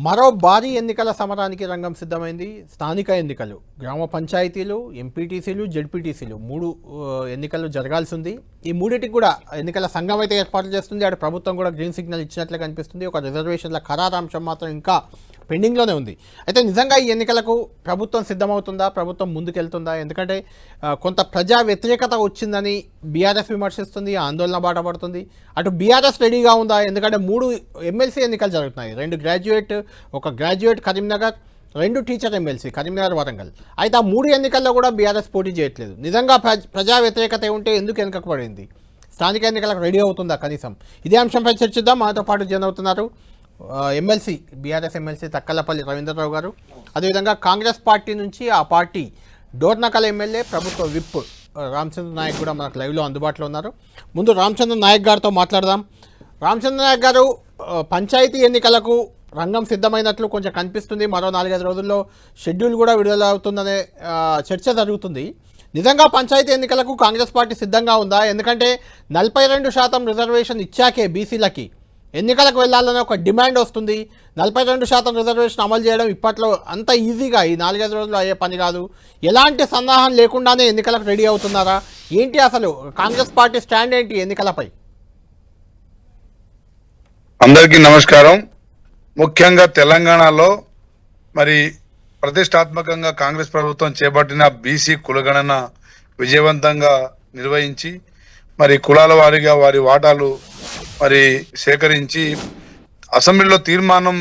మరో భారీ ఎన్నికల సమరానికి రంగం సిద్ధమైంది. స్థానిక ఎన్నికలు, గ్రామ పంచాయతీలు, ఎంపీటీసీలు, జెడ్పీటీసీలు మూడు ఎన్నికలు జరగాల్సి ఉంది. ఈ మూడింటికి కూడా ఎన్నికల సంఘం అయితే ఏర్పాటు చేస్తుంది. అటు ప్రభుత్వం కూడా గ్రీన్ సిగ్నల్ ఇచ్చినట్లే కనిపిస్తుంది. ఒక రిజర్వేషన్ల ఖరారాంశం మాత్రం ఇంకా పెండింగ్లోనే ఉంది. అయితే నిజంగా ఈ ఎన్నికలకు ప్రభుత్వం సిద్ధమవుతుందా, ప్రభుత్వం ముందుకెళ్తుందా? ఎందుకంటే కొంత ప్రజా వ్యతిరేకత వచ్చిందని బీఆర్ఎస్ విమర్శిస్తుంది, ఆందోళన బాట పడుతుంది. అటు బీఆర్ఎస్ రెడీగా ఉందా? ఎందుకంటే 3 ఎమ్మెల్సీ ఎన్నికలు జరుగుతున్నాయి. 2 గ్రాడ్యుయేట్, ఒక graduate Karimnagar, 2 teacher MLC Karimnagar, Warangal. అయితే ఆ 3 ఎన్నికల్లో కూడా బీఆర్ఎస్ పోటీ చేయట్లేదు. నిజంగా ప్రజా వ్యతిరేకత ఉంటే ఎందుకు వెనుకబడింది? స్థానిక ఎన్నికలకు రెడీ అవుతుందా కనీసం? ఇదే అంశంపై చర్చిద్దాం. మనతో పాటు జన్ అవుతున్నారు MLC, BRS MLC Takkalapalli Ravindra Rao గారు, అదేవిధంగా కాంగ్రెస్ పార్టీ నుంచి ఆ పార్టీ డోర్నకల్ ఎమ్మెల్యే, ప్రభుత్వ విప్ రామచంద్ర నాయక్ కూడా మనకు లైవ్లో అందుబాటులో ఉన్నారు. ముందు రామచంద్ర నాయక్ గారితో మాట్లాడదాం. రామచంద్ర నాయక్ గారు, పంచాయతీ ఎన్నికలకు రంగం సిద్ధమైనట్లు కొంచెం కనిపిస్తుంది. మరో 4-5 రోజుల్లో షెడ్యూల్ కూడా విడుదల అవుతుందనే చర్చ జరుగుతుంది. నిజంగా పంచాయతీ ఎన్నికలకు కాంగ్రెస్ పార్టీ సిద్ధంగా ఉందా? ఎందుకంటే 42% రిజర్వేషన్ ఇచ్చాకే బీసీలకి ఎన్నికలకు వెళ్ళాలనే ఒక డిమాండ్ వస్తుంది. 42% రిజర్వేషన్ అమలు చేయడం ఇప్పట్లో అంత ఈజీగా ఈ 4-5 రోజులు అయ్యే పని కాదు. ఎలాంటి సందేహం లేకుండానే ఎన్నికలకు రెడీ అవుతున్నారా? ఏంటి అసలు కాంగ్రెస్ పార్టీ స్టాండ్ ఏంటి ఎన్నికలపై? అందరికీ నమస్కారం. ముఖ్యంగా తెలంగాణలో మరి ప్రతిష్టాత్మకంగా కాంగ్రెస్ ప్రభుత్వం చేపట్టిన బీసీ కులగణన విజయవంతంగా నిర్వహించి మరి కులాల వారీగా వారి వాటాలు మరి సేకరించి అసెంబ్లీలో తీర్మానం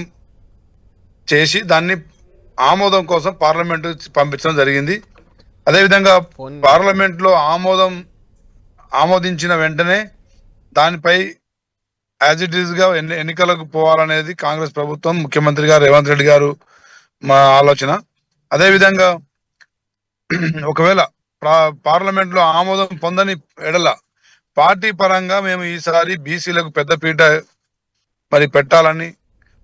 చేసి దాన్ని ఆమోదం కోసం పార్లమెంటు పంపించడం జరిగింది. అదేవిధంగా పార్లమెంట్లో ఆమోదించిన వెంటనే దానిపై యాజ్ ఇట్ ఈస్ గా ఎన్నికలకు పోవాలనేది కాంగ్రెస్ ప్రభుత్వం, ముఖ్యమంత్రి గారు రేవంత్ రెడ్డి గారు మా ఆలోచన. అదేవిధంగా ఒకవేళ పార్లమెంట్ లో ఆమోదం పొందని ఎడల పార్టీ పరంగా మేము ఈసారి బీసీలకు పెద్దపీట మరి పెట్టాలని,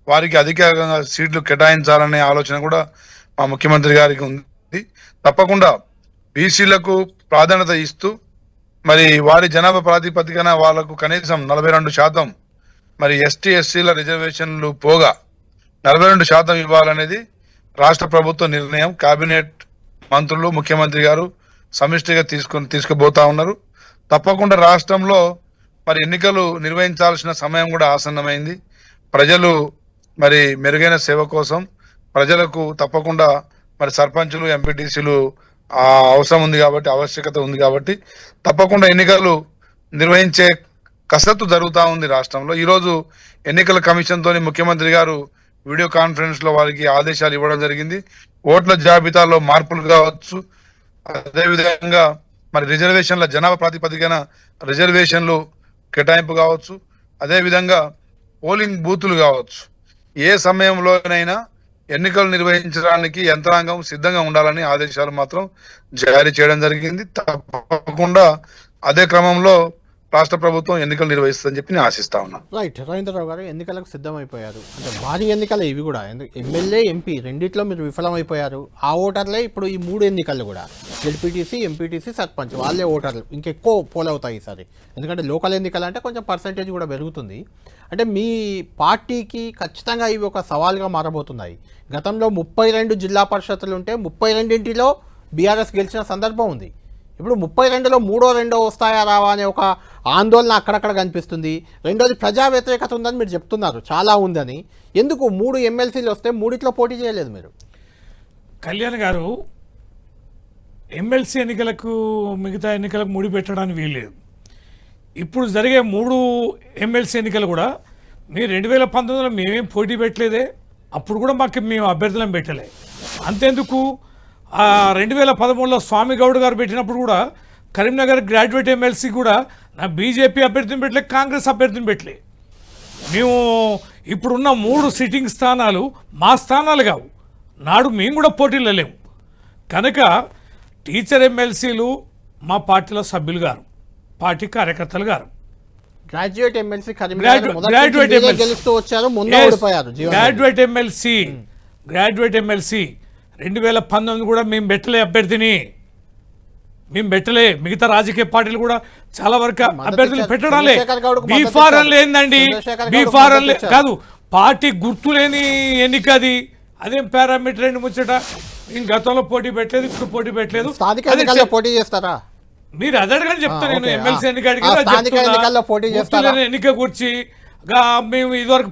వారికి అధికంగా సీట్లు కేటాయించాలనే ఆలోచన కూడా మా ముఖ్యమంత్రి గారికి ఉంది. తప్పకుండా బీసీలకు ప్రాధాన్యత ఇస్తూ మరి వారి జనాభా ప్రాతిపదికన వాళ్లకు కనీసం 42% మరి ఎస్టీ ఎస్సీల రిజర్వేషన్లు పోగా 42% ఇవ్వాలనేది రాష్ట్ర ప్రభుత్వ నిర్ణయం. కేబినెట్ మంత్రులు, ముఖ్యమంత్రి గారు సమిష్టిగా తీసుకుపోతా ఉన్నారు. తప్పకుండా రాష్ట్రంలో మరి ఎన్నికలు నిర్వహించాల్సిన సమయం కూడా ఆసన్నమైంది. ప్రజలు మరి మెరుగైన సేవ కోసం ప్రజలకు తప్పకుండా మరి సర్పంచులు, ఎంపీటీసీలు అవసరం ఉంది కాబట్టి, ఆవశ్యకత ఉంది కాబట్టి తప్పకుండా ఎన్నికలు నిర్వహించే కసరత్తు జరుగుతూ ఉంది రాష్ట్రంలో. ఈరోజు ఎన్నికల కమిషన్ తోని ముఖ్యమంత్రి గారు వీడియో కాన్ఫరెన్స్ లో వారికి ఆదేశాలు ఇవ్వడం జరిగింది. ఓట్ల జాబితాలో మార్పులు కావచ్చు, అదేవిధంగా మరి రిజర్వేషన్ల జనాభా ప్రాతిపదికన రిజర్వేషన్లు కేటాయింపు కావచ్చు, అదేవిధంగా పోలింగ్ బూతులు కావచ్చు, ఏ సమయంలోనైనా ఎన్నికలు నిర్వహించడానికి యంత్రాంగం సిద్ధంగా ఉండాలని ఆదేశాలు మాత్రం జారీ చేయడం జరిగింది. తప్పకుండా అదే క్రమంలో రాష్ట్ర ప్రభుత్వం ఎన్నికలు నిర్వహిస్తుందని చెప్పి నేను ఆశిస్తా ఉన్నాను. రైట్, రవీంద్రరావు గారు, ఎన్నికలకు సిద్ధమైపోయారు అంటే భారీ ఎన్నికలు ఇవి కూడా. ఎమ్మెల్యే, ఎంపీ రెండిట్లో మీరు విఫలమైపోయారు. ఆ ఓటర్లే ఇప్పుడు ఈ 3 ఎన్నికలు కూడా జెడ్పీటీసీ, ఎంపీటీసీ, సర్పంచ్ వాళ్ళే ఓటర్లు ఇంకెక్కువ పోలవుతాయి ఈసారి. ఎందుకంటే లోకల్ ఎన్నికలు అంటే కొంచెం పర్సంటేజ్ కూడా పెరుగుతుంది. అంటే మీ పార్టీకి ఖచ్చితంగా ఇవి ఒక సవాల్గా మారబోతున్నాయి. గతంలో 32 జిల్లా పరిషత్తులు ఉంటే 32లో బీఆర్ఎస్ గెలిచిన సందర్భం ఉంది. ఇప్పుడు 32లో 3-2 వస్తాయా రావా అనే ఒక ఆందోళన అక్కడక్కడ కనిపిస్తుంది. రెండోది ప్రజా వ్యతిరేకత ఉందని మీరు చెప్తున్నారు, చాలా ఉందని. ఎందుకు 3 ఎమ్మెల్సీలు వస్తే 3లో పోటీ చేయలేదు మీరు? కళ్యాణ్ గారు, ఎమ్మెల్సీ ఎన్నికలకు మిగతా ఎన్నికలకు ముడి పెట్టడానికి వీల్లేదు. ఇప్పుడు జరిగే 3 ఎమ్మెల్సీ ఎన్నికలు కూడా మీరు 2019లో మేమేం పోటీ పెట్టలేదే, అప్పుడు కూడా మేము అభ్యర్థులను పెట్టలే. అంతేందుకు 2013లో స్వామి గౌడ్ గారు పెట్టినప్పుడు కూడా కరీంనగర్ గ్రాడ్యుయేట్ ఎమ్మెల్సీ కూడా నా బీజేపీ అభ్యర్థిని పెట్టలే, కాంగ్రెస్ అభ్యర్థిని పెట్టలే. మేము ఇప్పుడున్న 3 సిట్టింగ్ స్థానాలు మా స్థానాలు కావు, నాడు మేము కూడా పోటీలో లేము. కనుక టీచర్ ఎమ్మెల్సీలు మా పార్టీలో సభ్యులు గారు, పార్టీ కార్యకర్తలు గారు. గ్రాడ్యుయేట్ ఎమ్మెల్సీ గ్రాడ్యుయేట్ ఎమ్మెల్సీ 2019 కూడా మేము పెట్టలే అభ్యర్థిని, మేము పెట్టలే. మిగతా రాజకీయ పార్టీలు కూడా చాలా వరకు అభ్యర్థులు పెట్టడాలే. బీఫారం లేదండి, బీఫారం కాదు, పార్టీ గుర్తులేని ఎన్నిక అది, అదేం పారామీటర్ అండి ముచ్చట. ఇంక గతంలో పోటీ పెట్టలేదు, ఇప్పుడు పోటీ పెట్టలేదు. స్థానిక అదే ఎన్నికల్లో పోటీ చేస్తారా? మీరు అదడగని చెప్తాను నేను. ఓకే. ఎమ్మెల్సీ ఎన్నిక స్థానిక ఎన్నికల్లో పోటీ చేస్తారా? అడిగి ఎన్నిక గురించి మేము ఇదివరకు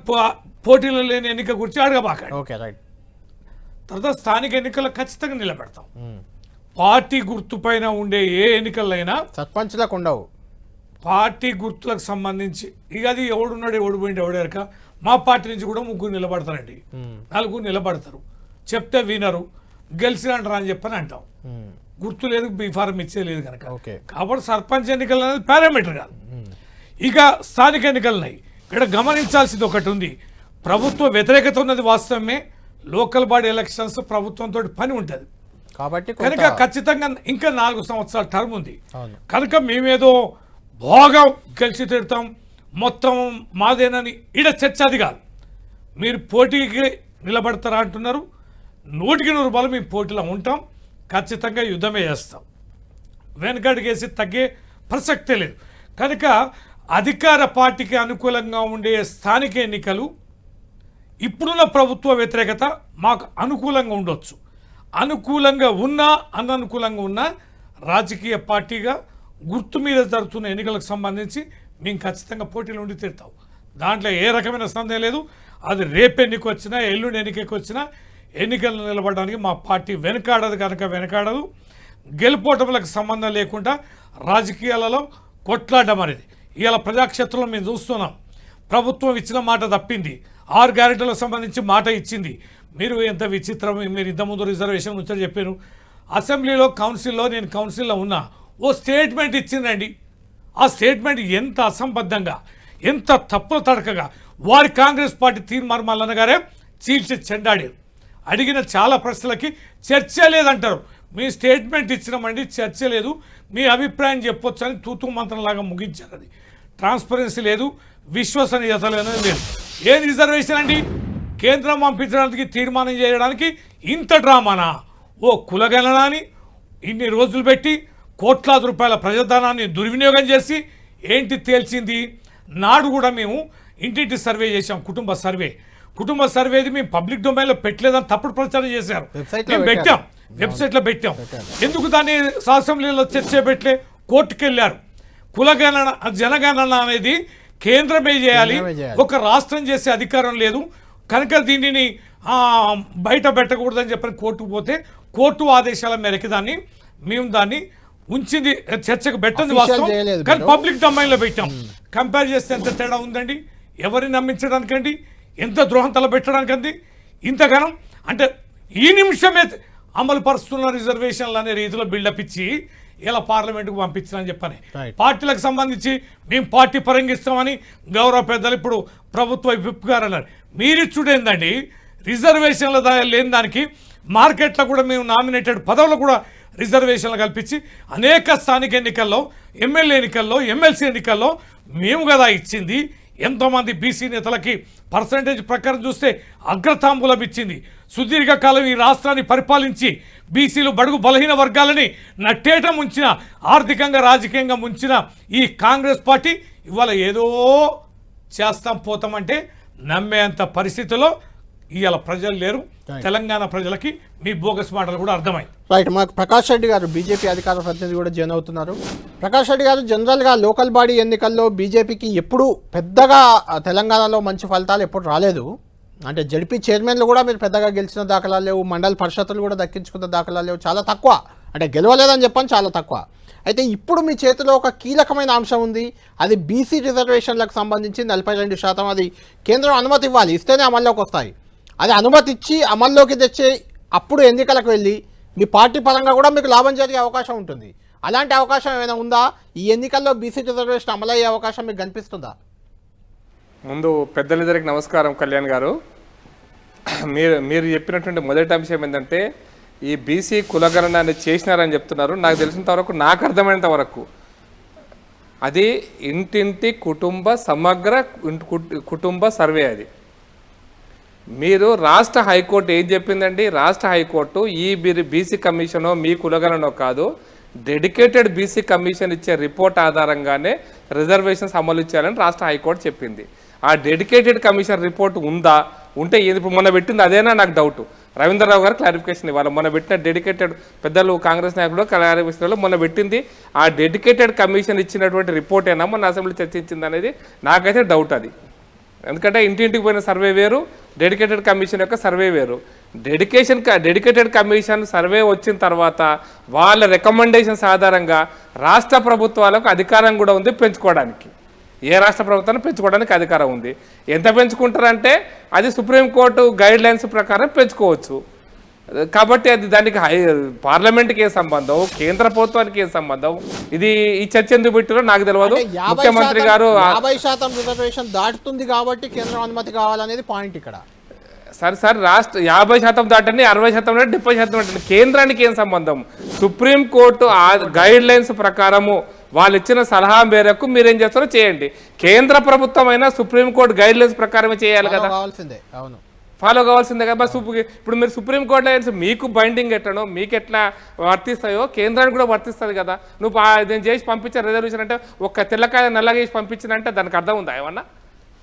పోటీలో లేని ఎన్నిక గురించి అడగబాకండి. Okay, right. తర్వాత స్థానిక ఎన్నికల్లో ఖచ్చితంగా నిలబెడతాం. పార్టీ గుర్తు పైన ఉండే ఏ ఎన్నికలైనా సర్పంచ్లకు ఉండవు. పార్టీ గుర్తులకు సంబంధించి ఇక అది ఎవడున్నాడు ఎవడు పోయింది ఎవడేరక మా పార్టీ నుంచి కూడా 3 నిలబడతారండి, 4 నిలబడతారు. చెప్తే వినరు, గెలిచినంటారా అని చెప్పని అంటాం. గుర్తు లేదు, బీఫారం ఇచ్చే లేదు కనుక. కాబట్టి సర్పంచ్ ఎన్నికలు అనేది పారామీటర్ కాదు. ఇక స్థానిక ఎన్నికలున్నాయి. ఇక్కడ గమనించాల్సింది ఒకటి ఉంది. ప్రభుత్వ వ్యతిరేకత ఉన్నది వాస్తవమే. లోకల్ బాడీ ఎలక్షన్స్ ప్రభుత్వంతో పని ఉంటుంది కాబట్టి కనుక ఖచ్చితంగా ఇంకా 4 సంవత్సరాల టర్మ్ ఉంది కనుక మేమేదో బాగా గెలిచి తిడతాం మొత్తం మాదేనని ఈడ చర్చ అది కాదు. మీరు పోటీకి నిలబడతారా అంటున్నారు. 100% బలం మేము పోటీలో ఉంటాం. ఖచ్చితంగా యుద్ధమే చేస్తాం. వెనకడిగేసి తగ్గే ప్రసక్తే లేదు. కనుక అధికార పార్టీకి అనుకూలంగా ఉండే స్థానిక ఎన్నికలు ఇప్పుడున్న ప్రభుత్వ వ్యతిరేకత మాకు అనుకూలంగా ఉండొచ్చు. అనుకూలంగా ఉన్నా అననుకూలంగా ఉన్నా రాజకీయ పార్టీగా గుర్తు మీద జరుగుతున్న ఎన్నికలకు సంబంధించి మేము ఖచ్చితంగా పోటీలో ఉండి తీరుతాం. దాంట్లో ఏ రకమైన సందేహం లేదు. అది రేపు ఎన్నిక వచ్చినా ఎల్లుండి ఎన్నికకి వచ్చినా ఎన్నికలు నిలబడడానికి మా పార్టీ వెనకాడదు. కనుక వెనకాడదు. గెలుపోటములకు సంబంధం లేకుండా రాజకీయాలలో కొట్లాడడం అనేది ఇవాళ ప్రజాక్షేత్రంలో మేము చూస్తున్నాం. ప్రభుత్వం ఇచ్చిన మాట తప్పింది. 6 గ్యారెంటీలకు సంబంధించి మాట ఇచ్చింది. మీరు ఎంత విచిత్రం. మీరు ఇంతకుముందు రిజర్వేషన్ నుంచి చెప్పాను. అసెంబ్లీలో కౌన్సిల్లో నేను కౌన్సిల్లో ఉన్నా ఓ స్టేట్మెంట్ ఇచ్చిందండి. ఆ స్టేట్మెంట్ ఎంత అసంబద్ధంగా ఎంత తప్పుల తడకగా వారి కాంగ్రెస్ పార్టీ తీర్మానం మల్లన్న గారే చీల్చి చెండాడారు. అడిగిన చాలా ప్రశ్నలకి చర్చ లేదంటారు. మీ స్టేట్మెంట్ ఇచ్చినామండి, చర్చ లేదు, మీ అభిప్రాయం చెప్పొచ్చు అని తూతూ మంత్రంలాగా ముగించారు. అది ట్రాన్స్పరెన్సీ లేదు, విశ్వసనీయత లేదు. ఏం రిజర్వేషన్ అండి? కేంద్రం పంపించడానికి తీర్మానం చేయడానికి ఇంత డ్రామానా? ఓ కులగణనాన్ని ఇన్ని రోజులు పెట్టి కోట్లాది రూపాయల ప్రజాధనాన్ని దుర్వినియోగం చేసి ఏంటి తేల్చింది? నాడు కూడా మేము ఇంటింటి సర్వే చేసాం. కుటుంబ సర్వేది మేము పబ్లిక్ డొమైన్లో పెట్టలేదని తప్పుడు ప్రచారం చేశారు. మేము పెట్టాం, వెబ్సైట్లో పెట్టాం. ఎందుకు దాన్ని అసెంబ్లీలో చర్చ పెట్టలే? కోర్టుకు వెళ్ళారు. కులగణన జనగణన అనేది కేంద్రమే చేయాలి, ఒక రాష్ట్రం చేసే అధికారం లేదు కనుక దీనిని బయట పెట్టకూడదని చెప్పని కోర్టుకు పోతే కోర్టు ఆదేశాల మేరకు మేము దాన్ని ఉంచింది. చర్చకు పెట్టింది వాస్తవం కానీ పబ్లిక్ డొమైన్లో పెట్టాం. కంపేర్ చేస్తే ఎంత తేడా ఉందండి? ఎవరిని నమ్మించడానికండి? ఎంత ద్రోహం తలపెట్టడానికండి? ఇంతగానం అంటే ఈ నిమిషమే అమలు పరుస్తున్న రిజర్వేషన్లు అనే రీతిలో బిల్డప్ ఇచ్చి ఇలా పార్లమెంటుకు పంపించాలని చెప్పని పార్టీలకు సంబంధించి మేము పార్టీ పరంగిస్తామని గౌరవ పెద్దలు ఇప్పుడు ప్రభుత్వ విప్ గారు అన్నారు. మీరు చూడేందండి రిజర్వేషన్ల లేని దానికి మార్కెట్లో కూడా మేము నామినేటెడ్ పదవులు కూడా రిజర్వేషన్లు కల్పించి అనేక స్థానిక ఎన్నికల్లో ఎమ్మెల్యే ఎన్నికల్లో ఎమ్మెల్సీ ఎన్నికల్లో మేము కదా ఇచ్చింది. ఎంతోమంది బీసీ నేతలకి పర్సంటేజ్ ప్రకారం చూస్తే అగ్రతాంబూలం ఇచ్చింది. సుదీర్ఘకాలం ఈ రాష్ట్రాన్ని పరిపాలించి బీసీలు బడుగు బలహీన వర్గాలని నట్టేట ముంచిన ఆర్థికంగా రాజకీయంగా ముంచిన ఈ కాంగ్రెస్ పార్టీ ఇవాళ ఏదో చేస్తాం పోతామంటే నమ్మేంత పరిస్థితిలో ఇవాళ ప్రజలు లేరు. తెలంగాణ ప్రజలకి మీ బోగస్ మాటలు కూడా అర్థమైంది. రైట్. మాకు ప్రకాష్ రెడ్డి గారు బీజేపీ అధికార ప్రతినిధి కూడా జాయిన్ అవుతున్నారు. ప్రకాష్ రెడ్డి గారు, జనరల్గా లోకల్ బాడీ ఎన్నికల్లో బీజేపీకి ఎప్పుడు పెద్దగా తెలంగాణలో మంచి ఫలితాలు ఎప్పుడు రాలేదు. అంటే జడ్పీ చైర్మన్లు కూడా మీరు పెద్దగా గెలిచిన దాఖలాలు లేవు, మండల పరిషత్తులు కూడా దక్కించుకున్న దాఖలాలు లేవు, చాలా తక్కువ. అంటే గెలవలేదని చెప్పని చాలా తక్కువ. అయితే ఇప్పుడు మీ చేతిలో ఒక కీలకమైన అంశం ఉంది. అది బీసీ రిజర్వేషన్లకు సంబంధించి 42%. అది కేంద్రం అనుమతి ఇవ్వాలి, ఇస్తేనే అమల్లోకి వస్తాయి. అది అనుమతి ఇచ్చి అమల్లోకి తెచ్చే అప్పుడు ఎన్నికలకు వెళ్ళి మీ పార్టీ పరంగా కూడా మీకు లాభం జరిగే అవకాశం ఉంటుంది. అలాంటి అవకాశం ఏమైనా ఉందా? ఈ ఎన్నికల్లో బీసీ రిజర్వేషన్ అమలయ్యే అవకాశం మీకు కనిపిస్తుందా? ముందు పెద్దలిద్దరికి నమస్కారం. కళ్యాణ్ గారు, మీరు చెప్పినటువంటి మొదటి అంశం ఏంటంటే ఈ బీసీ కులగణనాన్ని చేసినారని చెప్తున్నారు. నాకు తెలిసినంత వరకు, నాకు అర్థమైనంత వరకు అది ఇంటింటి సమగ్ర కుటుంబ సర్వే. అది మీరు రాష్ట్ర హైకోర్టు ఏం చెప్పిందండి? రాష్ట్ర హైకోర్టు ఈ బీసీ కమిషనో మీ కులగణనో కాదు, డెడికేటెడ్ బీసీ కమిషన్ ఇచ్చే రిపోర్ట్ ఆధారంగానే రిజర్వేషన్స్ అమలు చేయాలని రాష్ట్ర హైకోర్టు చెప్పింది. ఆ డెడికేటెడ్ కమిషన్ రిపోర్ట్ ఉందా, ఉంటే ఏది ఇప్పుడు మొన్న పెట్టింది అదేనా నాకు డౌట్. రవీంద్రరావు గారు క్లారిఫికేషన్ ఇవ్వాలి. మొన్న పెట్టిన డెడికేటెడ్ పెద్దలు కాంగ్రెస్ నాయకులు క్లారిఫికేషన్లో మొన్న పెట్టింది ఆ డెడికేటెడ్ కమిషన్ ఇచ్చినటువంటి రిపోర్ట్ అయినా మొన్న అసెంబ్లీ చర్చించింది అనేది నాకైతే డౌట్ అది. ఎందుకంటే ఇంటింటికి పోయిన సర్వే వేరు, డెడికేటెడ్ కమిషన్ యొక్క సర్వే వేరు. డెడికేటెడ్ కమిషన్ సర్వే వచ్చిన తర్వాత వాళ్ళ రికమెండేషన్స్ ఆధారంగా రాష్ట్ర ప్రభుత్వాలకు అధికారం కూడా ఉంది పెంచుకోవడానికి. ఏ రాష్ట్ర ప్రభుత్వాన్ని పెంచుకోవడానికి అధికారం ఉంది. ఎంత పెంచుకుంటారంటే అది సుప్రీంకోర్టు గైడ్ లైన్స్ ప్రకారం పెంచుకోవచ్చు. కాబట్టి అది దానికి పార్లమెంట్కి ఏ సంబంధం, కేంద్ర ప్రభుత్వానికి ఏ సంబంధం, ఇది ఈ చర్చ ఎందుకు పెట్టారో నాకు తెలియదు. ముఖ్యమంత్రి గారు 50% రిజర్వేషన్ దాటుతుంది కాబట్టి కేంద్రం అనుమతి కావాలనేది పాయింట్ ఇక్కడ. సార్ రాష్ట్ర 50% దాటండి, 60% 70% దాటండి, కేంద్రానికి ఏం సంబంధం? సుప్రీంకోర్టు గైడ్ లైన్స్ ప్రకారము వాళ్ళు ఇచ్చిన సలహా మేరకు మీరేం చేస్తారో చేయండి. కేంద్ర ప్రభుత్వం అయినా సుప్రీంకోర్టు గైడ్ లైన్స్ ప్రకారమే చేయాలి కదా, అవును ఫాలో కావాల్సిందే కదా. ఇప్పుడు మీరు సుప్రీంకోర్టు మీకు బైండింగ్ ఎట్లనో మీకు ఎట్లా వర్తిస్తాయో కేంద్రానికి కూడా వర్తిస్తుంది కదా. నువ్వు నేను చేసి పంపించిన రిజర్వేషన్ అంటే ఒక్క తెల్లకాయ నల్లగా చేసి పంపించినంటే దానికి అర్థం ఉందా ఏమన్నా?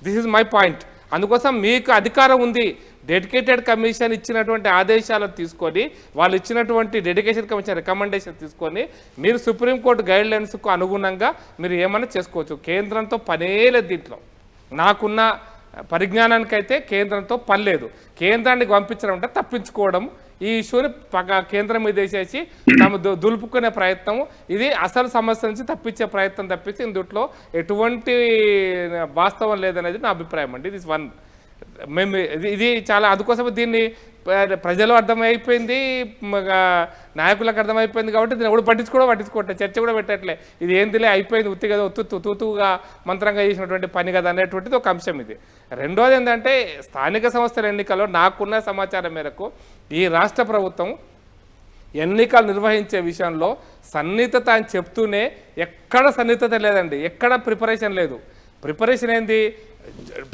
This is my point. అందుకోసం మీకు అధికారం ఉంది. డెడికేటెడ్ కమిషన్ ఇచ్చినటువంటి ఆదేశాలను తీసుకొని వాళ్ళు ఇచ్చినటువంటి డెడికేషన్ కమిషన్ రికమెండేషన్ తీసుకొని మీరు సుప్రీంకోర్టు గైడ్ లైన్స్కు అనుగుణంగా మీరు ఏమైనా చేసుకోవచ్చు. కేంద్రంతో పనే లేదు దీంట్లో. నాకున్న పరిజ్ఞానానికైతే కేంద్రంతో పని లేదు. కేంద్రానికి పంపించడం అంటే తప్పించుకోవడం, ఈ ఇష్యూని కేంద్రం మీద వేసేసి తమ దులుపుకునే ప్రయత్నం, ఇది అసలు సమస్య నుంచి తప్పించే ప్రయత్నం తప్పించి ఇందులో ఎటువంటి వాస్తవం లేదనేది నా అభిప్రాయం అండి. ఇది వన్ మేము ఇది చాలా అందుకోసం దీన్ని ప్రజలు అర్థమైపోయింది, నాయకులకు అర్థమైపోయింది కాబట్టి దీన్ని ఎవడు పట్టించుకోవట్లే, చర్చ కూడా పెట్టట్లే. ఇది ఏందిలే అయిపోయింది, ఉత్తి కదా తూతుగా మంత్రంగా చేసినటువంటి పని కదా అనేటువంటిది ఒక అంశం ఇది. రెండోది ఏంటంటే స్థానిక సంస్థల ఎన్నికల్లో నాకున్న సమాచారం మేరకు ఈ రాష్ట్ర ప్రభుత్వం ఎన్నికలు నిర్వహించే విషయంలో సన్నిహితత అని చెప్తూనే ఎక్కడ సన్నిహితత లేదండి, ఎక్కడ ప్రిపరేషన్ లేదు. ప్రిపరేషన్ ఏంది?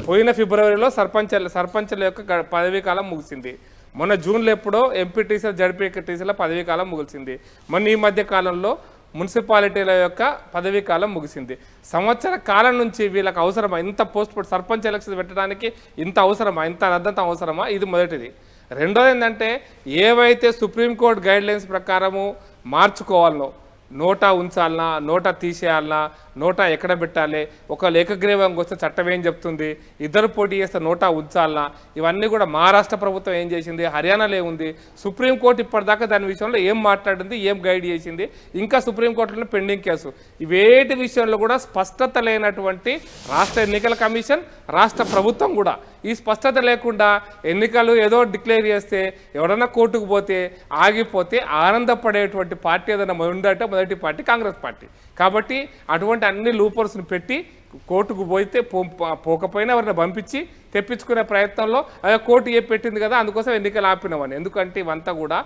పోయిన ఫిబ్రవరిలో సర్పంచ్ల యొక్క పదవీ కాలం ముగిసింది. మొన్న జూన్లో ఎప్పుడో ఎంపీటీసీ జడ్పీటీసీల పదవీ కాలం ముగిసింది. మొన్న ఈ మధ్య కాలంలో మున్సిపాలిటీల యొక్క పదవీ కాలం ముగిసింది. సంవత్సర కాలం నుంచి వీళ్ళకి అవసరమా ఇంత సర్పంచ్ ఎలక్షన్స్ పెట్టడానికి? ఇంత అవసరమా? ఇంత రద్దంత అవసరమా? ఇది మొదటిది. రెండోది ఏంటంటే ఏవైతే సుప్రీంకోర్టు గైడ్ లైన్స్ ప్రకారము మార్చుకోవాలనో, నోటా ఉంచాలనా, నోటా తీసేయాలనా, నోటా ఎక్కడ పెట్టాలి, ఒక ఏకగ్రీవంగా వస్తే చట్టం ఏం చెప్తుంది, ఇద్దరు పోటీ చేస్తే నోటా ఉంచాలనా, ఇవన్నీ కూడా మహారాష్ట్ర ప్రభుత్వం ఏం చేసింది, హర్యానాలో ఏముంది, సుప్రీంకోర్టు ఇప్పటిదాకా దాని విషయంలో ఏం మాట్లాడింది, ఏం గైడ్ చేసింది, ఇంకా సుప్రీంకోర్టులో పెండింగ్ కేసు, ఇవేటి విషయంలో కూడా స్పష్టత లేనటువంటి రాష్ట్ర ఎన్నికల కమిషన్, రాష్ట్ర ప్రభుత్వం కూడా ఈ స్పష్టత లేకుండా ఎన్నికలు ఏదో డిక్లేర్ చేస్తే ఎవడన్నా కోర్టుకు పోతే ఆగిపోతే ఆనందపడేటువంటి పార్టీ ఏదైనా ఉందంటే మొదటి పార్టీ కాంగ్రెస్ పార్టీ. కాబట్టి అటువంటి అన్ని లూపర్స్ని పెట్టి కోర్టుకు పోతే పోకపోయినా ఎవరిని పంపించి తెప్పించుకునే ప్రయత్నంలో కోర్టు పెట్టింది కదా అందుకోసం ఎన్నికలు ఆపినామని. ఎందుకంటే ఇవంతా కూడా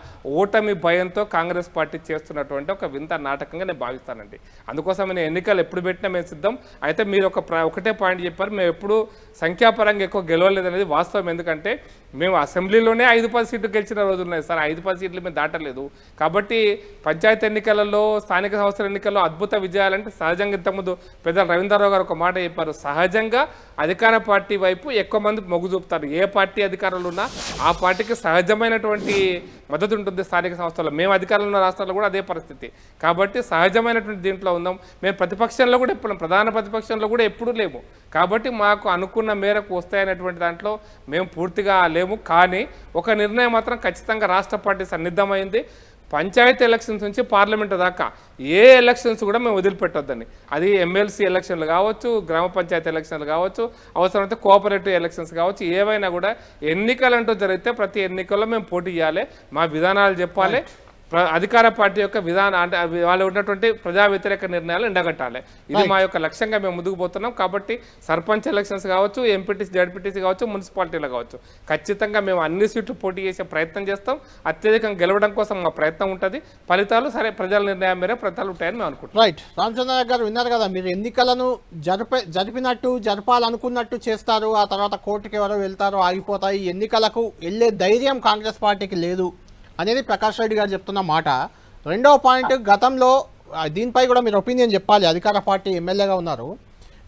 ఓటమి భయంతో కాంగ్రెస్ పార్టీ చేస్తున్నటువంటి ఒక వింత నాటకంగా నేను భావిస్తానండి. అందుకోసం నేను ఎన్నికలు ఎప్పుడు పెట్టినా మేము సిద్ధం. అయితే మీరు ఒకటే పాయింట్ చెప్పారు, మేము ఎప్పుడు సంఖ్యాపరంగా ఎక్కువ గెలవలేదు అనేది వాస్తవం. ఎందుకంటే మేము అసెంబ్లీలోనే 5-10 సీట్లు గెలిచిన రోజులు ఉన్నాయి సార్, 5-10 సీట్లు మేము దాటలేదు. కాబట్టి పంచాయతీ ఎన్నికలలో, స్థానిక సంస్థల ఎన్నికల్లో అద్భుత విజయాలంటే సహజంగా ఇంతకుముందు పెద్ద రవీంద్రరావు గారు ఒక మాట చెప్పారు, సహజంగా అధికార పార్టీ వైపు ఎక్కువ మంది మొగ్గు చూపుతారు. ఏ పార్టీ అధికారంలో ఉన్నా ఆ పార్టీకి సహజమైనటువంటి మద్దతు ఉంటుంది స్థానిక సంస్థల్లో. మేము అధికారంలో ఉన్న రాష్ట్రాల్లో కూడా అదే పరిస్థితి. కాబట్టి సహజమైనటువంటి దీంట్లో ఉందాం. మేము ప్రతిపక్షంలో కూడా ఎప్పుడు, ప్రధాన ప్రతిపక్షంలో కూడా ఎప్పుడూ లేము. కాబట్టి మాకు అనుకున్న మేరకు వస్తాయనేటువంటి దాంట్లో మేము పూర్తిగా లేము. కానీ ఒక నిర్ణయం మాత్రం ఖచ్చితంగా రాష్ట్ర పార్టీ సన్నిద్ధమైంది. పంచాయతీ ఎలక్షన్స్ నుంచి పార్లమెంటు దాకా ఏ ఎలక్షన్స్ కూడా మేము వదిలిపెట్టొద్దని. అది ఎమ్మెల్సీ ఎలక్షన్లు కావచ్చు, గ్రామ పంచాయతీ ఎలక్షన్లు కావచ్చు, అవసరమైతే కోఆపరేటివ్ ఎలక్షన్స్ కావచ్చు, ఏవైనా కూడా ఎన్నికలు అంటూ జరిగితే ప్రతి ఎన్నికల్లో మేము పోటీ చేయాలి, మా విధానాలు చెప్పాలి, అధికార పార్టీ యొక్క విధానం అంటే వాళ్ళు ఉన్నటువంటి ప్రజా వ్యతిరేక నిర్ణయాలు ఎండగట్టాలి. ఇది మా యొక్క లక్ష్యంగా మేము ముందుకు పోతున్నాం. కాబట్టి సర్పంచ్ ఎలక్షన్స్ కావచ్చు, ఎంపీటీసీ జడ్పీటీసీ కావచ్చు, మున్సిపాలిటీలు కావచ్చు, ఖచ్చితంగా మేము అన్ని సీట్లు పోటీ చేసే ప్రయత్నం చేస్తాం. అత్యధికంగా గెలవడం కోసం మా ప్రయత్నం ఉంటుంది. ఫలితాలు సరే ప్రజల నిర్ణయం మేరే ఫలితాలు ఉంటాయని మేము అనుకుంటున్నాం. రైట్, రామచంద్ర గారు విన్నారు కదా, మీరు ఎన్నికలను జరపాలనుకున్నట్టు చేస్తారు, ఆ తర్వాత కోర్టుకి ఎవరో వెళ్తారో ఆగిపోతాయి, ఎన్నికలకు వెళ్ళే ధైర్యం కాంగ్రెస్ పార్టీకి లేదు అనేది ప్రకాష్ రెడ్డి గారు చెప్తున్న మాట. రెండవ పాయింట్, గతంలో దీనిపై కూడా మీరు ఒపీనియన్ చెప్పాలి, అధికార పార్టీ ఎమ్మెల్యేగా ఉన్నారు.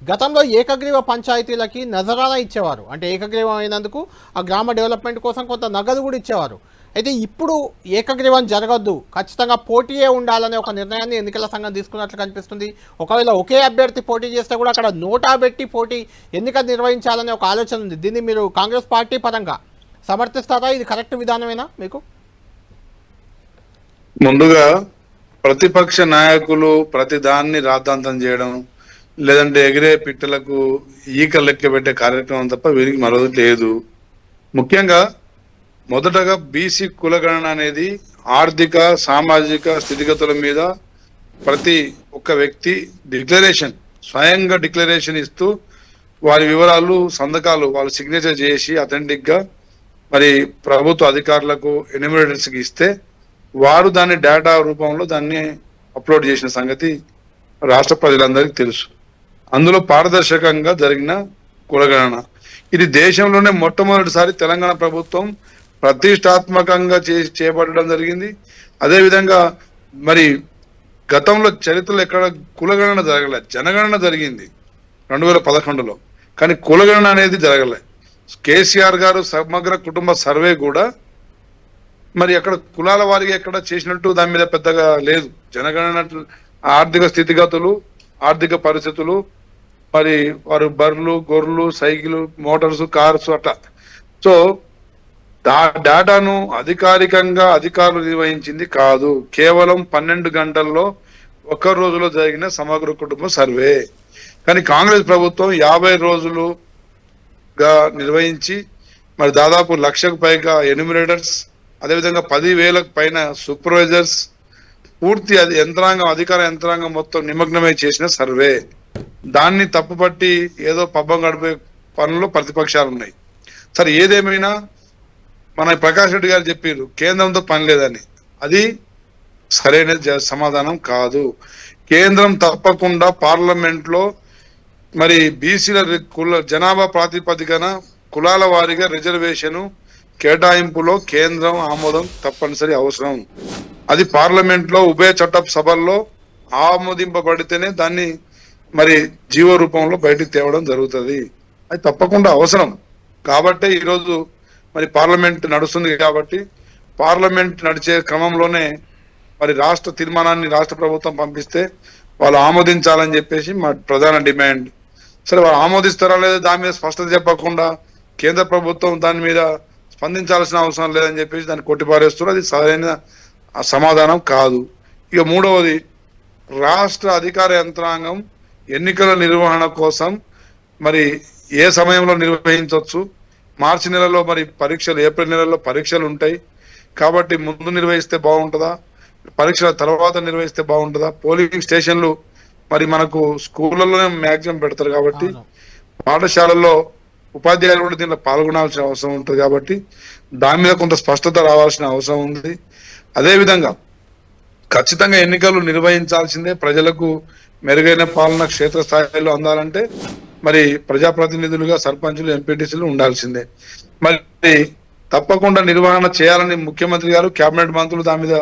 గతంలో ఏకగ్రీవ పంచాయతీలకి నజరానా ఇచ్చేవారు, అంటే ఏకగ్రీవం అయినందుకు ఆ గ్రామ డెవలప్మెంట్ కోసం కొంత నగదు కూడా ఇచ్చేవారు. అయితే ఇప్పుడు ఏకగ్రీవం జరగద్దు, ఖచ్చితంగా పోటీయే ఉండాలనే ఒక నిర్ణయాన్ని ఎన్నికల సంఘం తీసుకున్నట్లు కనిపిస్తుంది. ఒకవేళ ఒకే అభ్యర్థి పోటీ చేస్తే కూడా అక్కడ నోటా పెట్టి పోటీ ఎన్నిక నిర్వహించాలనే ఒక ఆలోచన ఉంది. దీన్ని మీరు కాంగ్రెస్ పార్టీ పరంగా సమర్థిస్తారా? ఇది కరెక్ట్ విధానమేనా మీకు? ముందుగా ప్రతిపక్ష నాయకులు ప్రతి దాన్ని రాద్ధాంతం చేయడం, లేదంటే ఎగిరే పిట్టలకు ఈక లెక్క పెట్టే కార్యక్రమం తప్ప వీరికి మరొకటి లేదు. ముఖ్యంగా మొదటగా బీసీ కులగణన అనేది ఆర్థిక సామాజిక స్థితిగతుల మీద ప్రతి ఒక్క వ్యక్తి స్వయంగా డిక్లరేషన్ ఇస్తూ వారి వివరాలు సంతకాలు వాళ్ళు సిగ్నేచర్ చేసి అథెంటిక్ గా మరి ప్రభుత్వ అధికారులకు ఎన్యూమరేటర్స్ కి ఇస్తే వారు దాన్ని డేటా రూపంలో దాన్ని అప్లోడ్ చేసిన సంగతి రాష్ట్ర ప్రజలందరికీ తెలుసు. అందులో పారదర్శకంగా జరిగిన కులగణన ఇది దేశంలోనే మొట్టమొదటిసారి తెలంగాణ ప్రభుత్వం ప్రతిష్టాత్మకంగా చేపట్టడం జరిగింది. అదేవిధంగా మరి గతంలో చరిత్రలో ఎక్కడ కులగణన జరగలే, జనగణన జరిగింది 2011లో, కానీ కులగణన అనేది జరగలే. కేసీఆర్ గారు సమగ్ర కుటుంబ సర్వే కూడా మరి అక్కడ కులాల వారిగా ఎక్కడ చేసినట్టు దాని మీద పెద్దగా లేదు. జనగణన ఆర్థిక స్థితిగతులు, ఆర్థిక పరిస్థితులు, మరి వారు బర్రెలు గొర్రెలు సైకిల్ మోటార్స్ కార్స్ అట్లా. సో డేటాను అధికారికంగా అధికారులు నిర్వహించింది కాదు, కేవలం 12 గంటల్లో ఒక్క రోజులో జరిగిన సమగ్ర కుటుంబ సర్వే. కానీ కాంగ్రెస్ ప్రభుత్వం 50 రోజులుగా నిర్వహించి మరి దాదాపు 1,00,000కు పైగా ఎన్యూమరేటర్స్, అదేవిధంగా 10,000కు పైన సూపర్వైజర్స్, పూర్తి అది అధికార యంత్రాంగం మొత్తం నిమగ్నమై చేసిన సర్వే. దాన్ని తప్పుపట్టి ఏదో పబ్బం గడిపే పనుల్లో ప్రతిపక్షాలు ఉన్నాయి. సరే, ఏదేమైనా మన ప్రకాష్ రెడ్డి గారు చెప్పారు కేంద్రంతో పని లేదని. అది సరైన సమాధానం కాదు. కేంద్రం తప్పకుండా పార్లమెంట్ లో మరి బీసీల జనాభా ప్రాతిపదికన కులాల వారీగా రిజర్వేషన్ కేటాయింపులో కేంద్రం ఆమోదం తప్పనిసరి అవసరం. అది పార్లమెంట్ లో ఉభయ చట్ట సభల్లో ఆమోదింపబడితేనే దాన్ని మరి జీవో రూపంలో బయటకు తేవడం జరుగుతుంది. అది తప్పకుండా అవసరం. కాబట్టే ఈరోజు మరి పార్లమెంట్ నడుస్తుంది. కాబట్టి పార్లమెంట్ నడిచే క్రమంలోనే మరి రాష్ట్ర తీర్మానాన్ని రాష్ట్ర ప్రభుత్వం పంపిస్తే వాళ్ళు ఆమోదించాలని చెప్పేసి మా ప్రధాన డిమాండ్. సరే, వాళ్ళు ఆమోదిస్తారా లేదా దాని మీద స్పష్టత చెప్పకుండా కేంద్ర ప్రభుత్వం దాని మీద స్పందించాల్సిన అవసరం లేదని చెప్పేసి దాన్ని కొట్టిపారేస్తారు. అది సరైన సమాధానం కాదు. ఇక మూడవది, రాష్ట్ర అధికార యంత్రాంగం ఎన్నికల నిర్వహణ కోసం మరి ఏ సమయంలో నిర్వహించవచ్చు, మార్చి నెలలో మరి పరీక్షలు, ఏప్రిల్ నెలలో పరీక్షలు ఉంటాయి కాబట్టి ముందు నిర్వహిస్తే బాగుంటుందా, పరీక్షల తర్వాత నిర్వహిస్తే బాగుంటుందా, పోలింగ్ స్టేషన్లు మరి మనకు స్కూళ్ళలోనే మ్యాక్సిమం పెడతారు కాబట్టి పాఠశాలల్లో ఉపాధ్యాయులు కూడా దీనిలో పాల్గొనాల్సిన అవసరం ఉంటుంది. కాబట్టి దాని మీద కొంత స్పష్టత రావాల్సిన అవసరం ఉంది. అదేవిధంగా ఖచ్చితంగా ఎన్నికలు నిర్వహించాల్సిందే. ప్రజలకు మెరుగైన పాలన క్షేత్రస్థాయిలో అందాలంటే మరి ప్రజాప్రతినిధులుగా సర్పంచులు ఎంపీటీసీలు ఉండాల్సిందే. మరి తప్పకుండా నిర్వహణ చేయాలని ముఖ్యమంత్రి గారు, కేబినెట్ మంత్రులు దాని మీద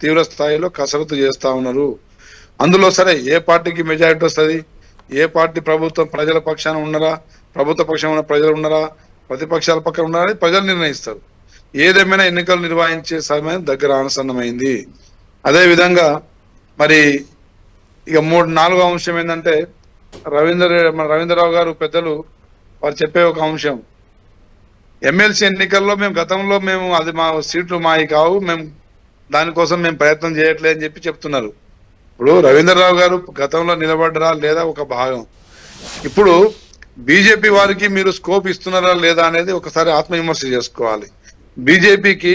తీవ్ర స్థాయిలో కసరత్తు చేస్తా ఉన్నారు. అందులో సరే ఏ పార్టీకి మెజారిటీ వస్తుంది, ఏ పార్టీ ప్రభుత్వం ప్రజల పక్షాన ఉన్నారా, ప్రభుత్వ పక్షాన ఉన్న ప్రజలు ఉన్నారా, ప్రతిపక్షాల పక్కన ఉన్నారా అని ప్రజలు నిర్ణయిస్తారు. ఏదేమైనా ఎన్నికలు నిర్వహించే సమయం దగ్గర ఆసన్నమైంది. అదే విధంగా మరి ఇక 4వ అంశం ఏంటంటే రవీంద్రరావు గారు పెద్దలు వారు చెప్పే ఒక అంశం, ఎమ్మెల్సీ ఎన్నికల్లో గతంలో అది మా సీట్లు మావి కావు, దానికోసం మేము ప్రయత్నం చేయట్లేదు అని చెప్తున్నారు. ఇప్పుడు రవీంద్రరావు గారు గతంలో నిలబడ్డరా లేదా ఒక భాగం, ఇప్పుడు బీజేపీ వారికి మీరు స్కోప్ ఇస్తున్నారా లేదా అనేది ఒకసారి ఆత్మవిమర్శ చేసుకోవాలి. బీజేపీకి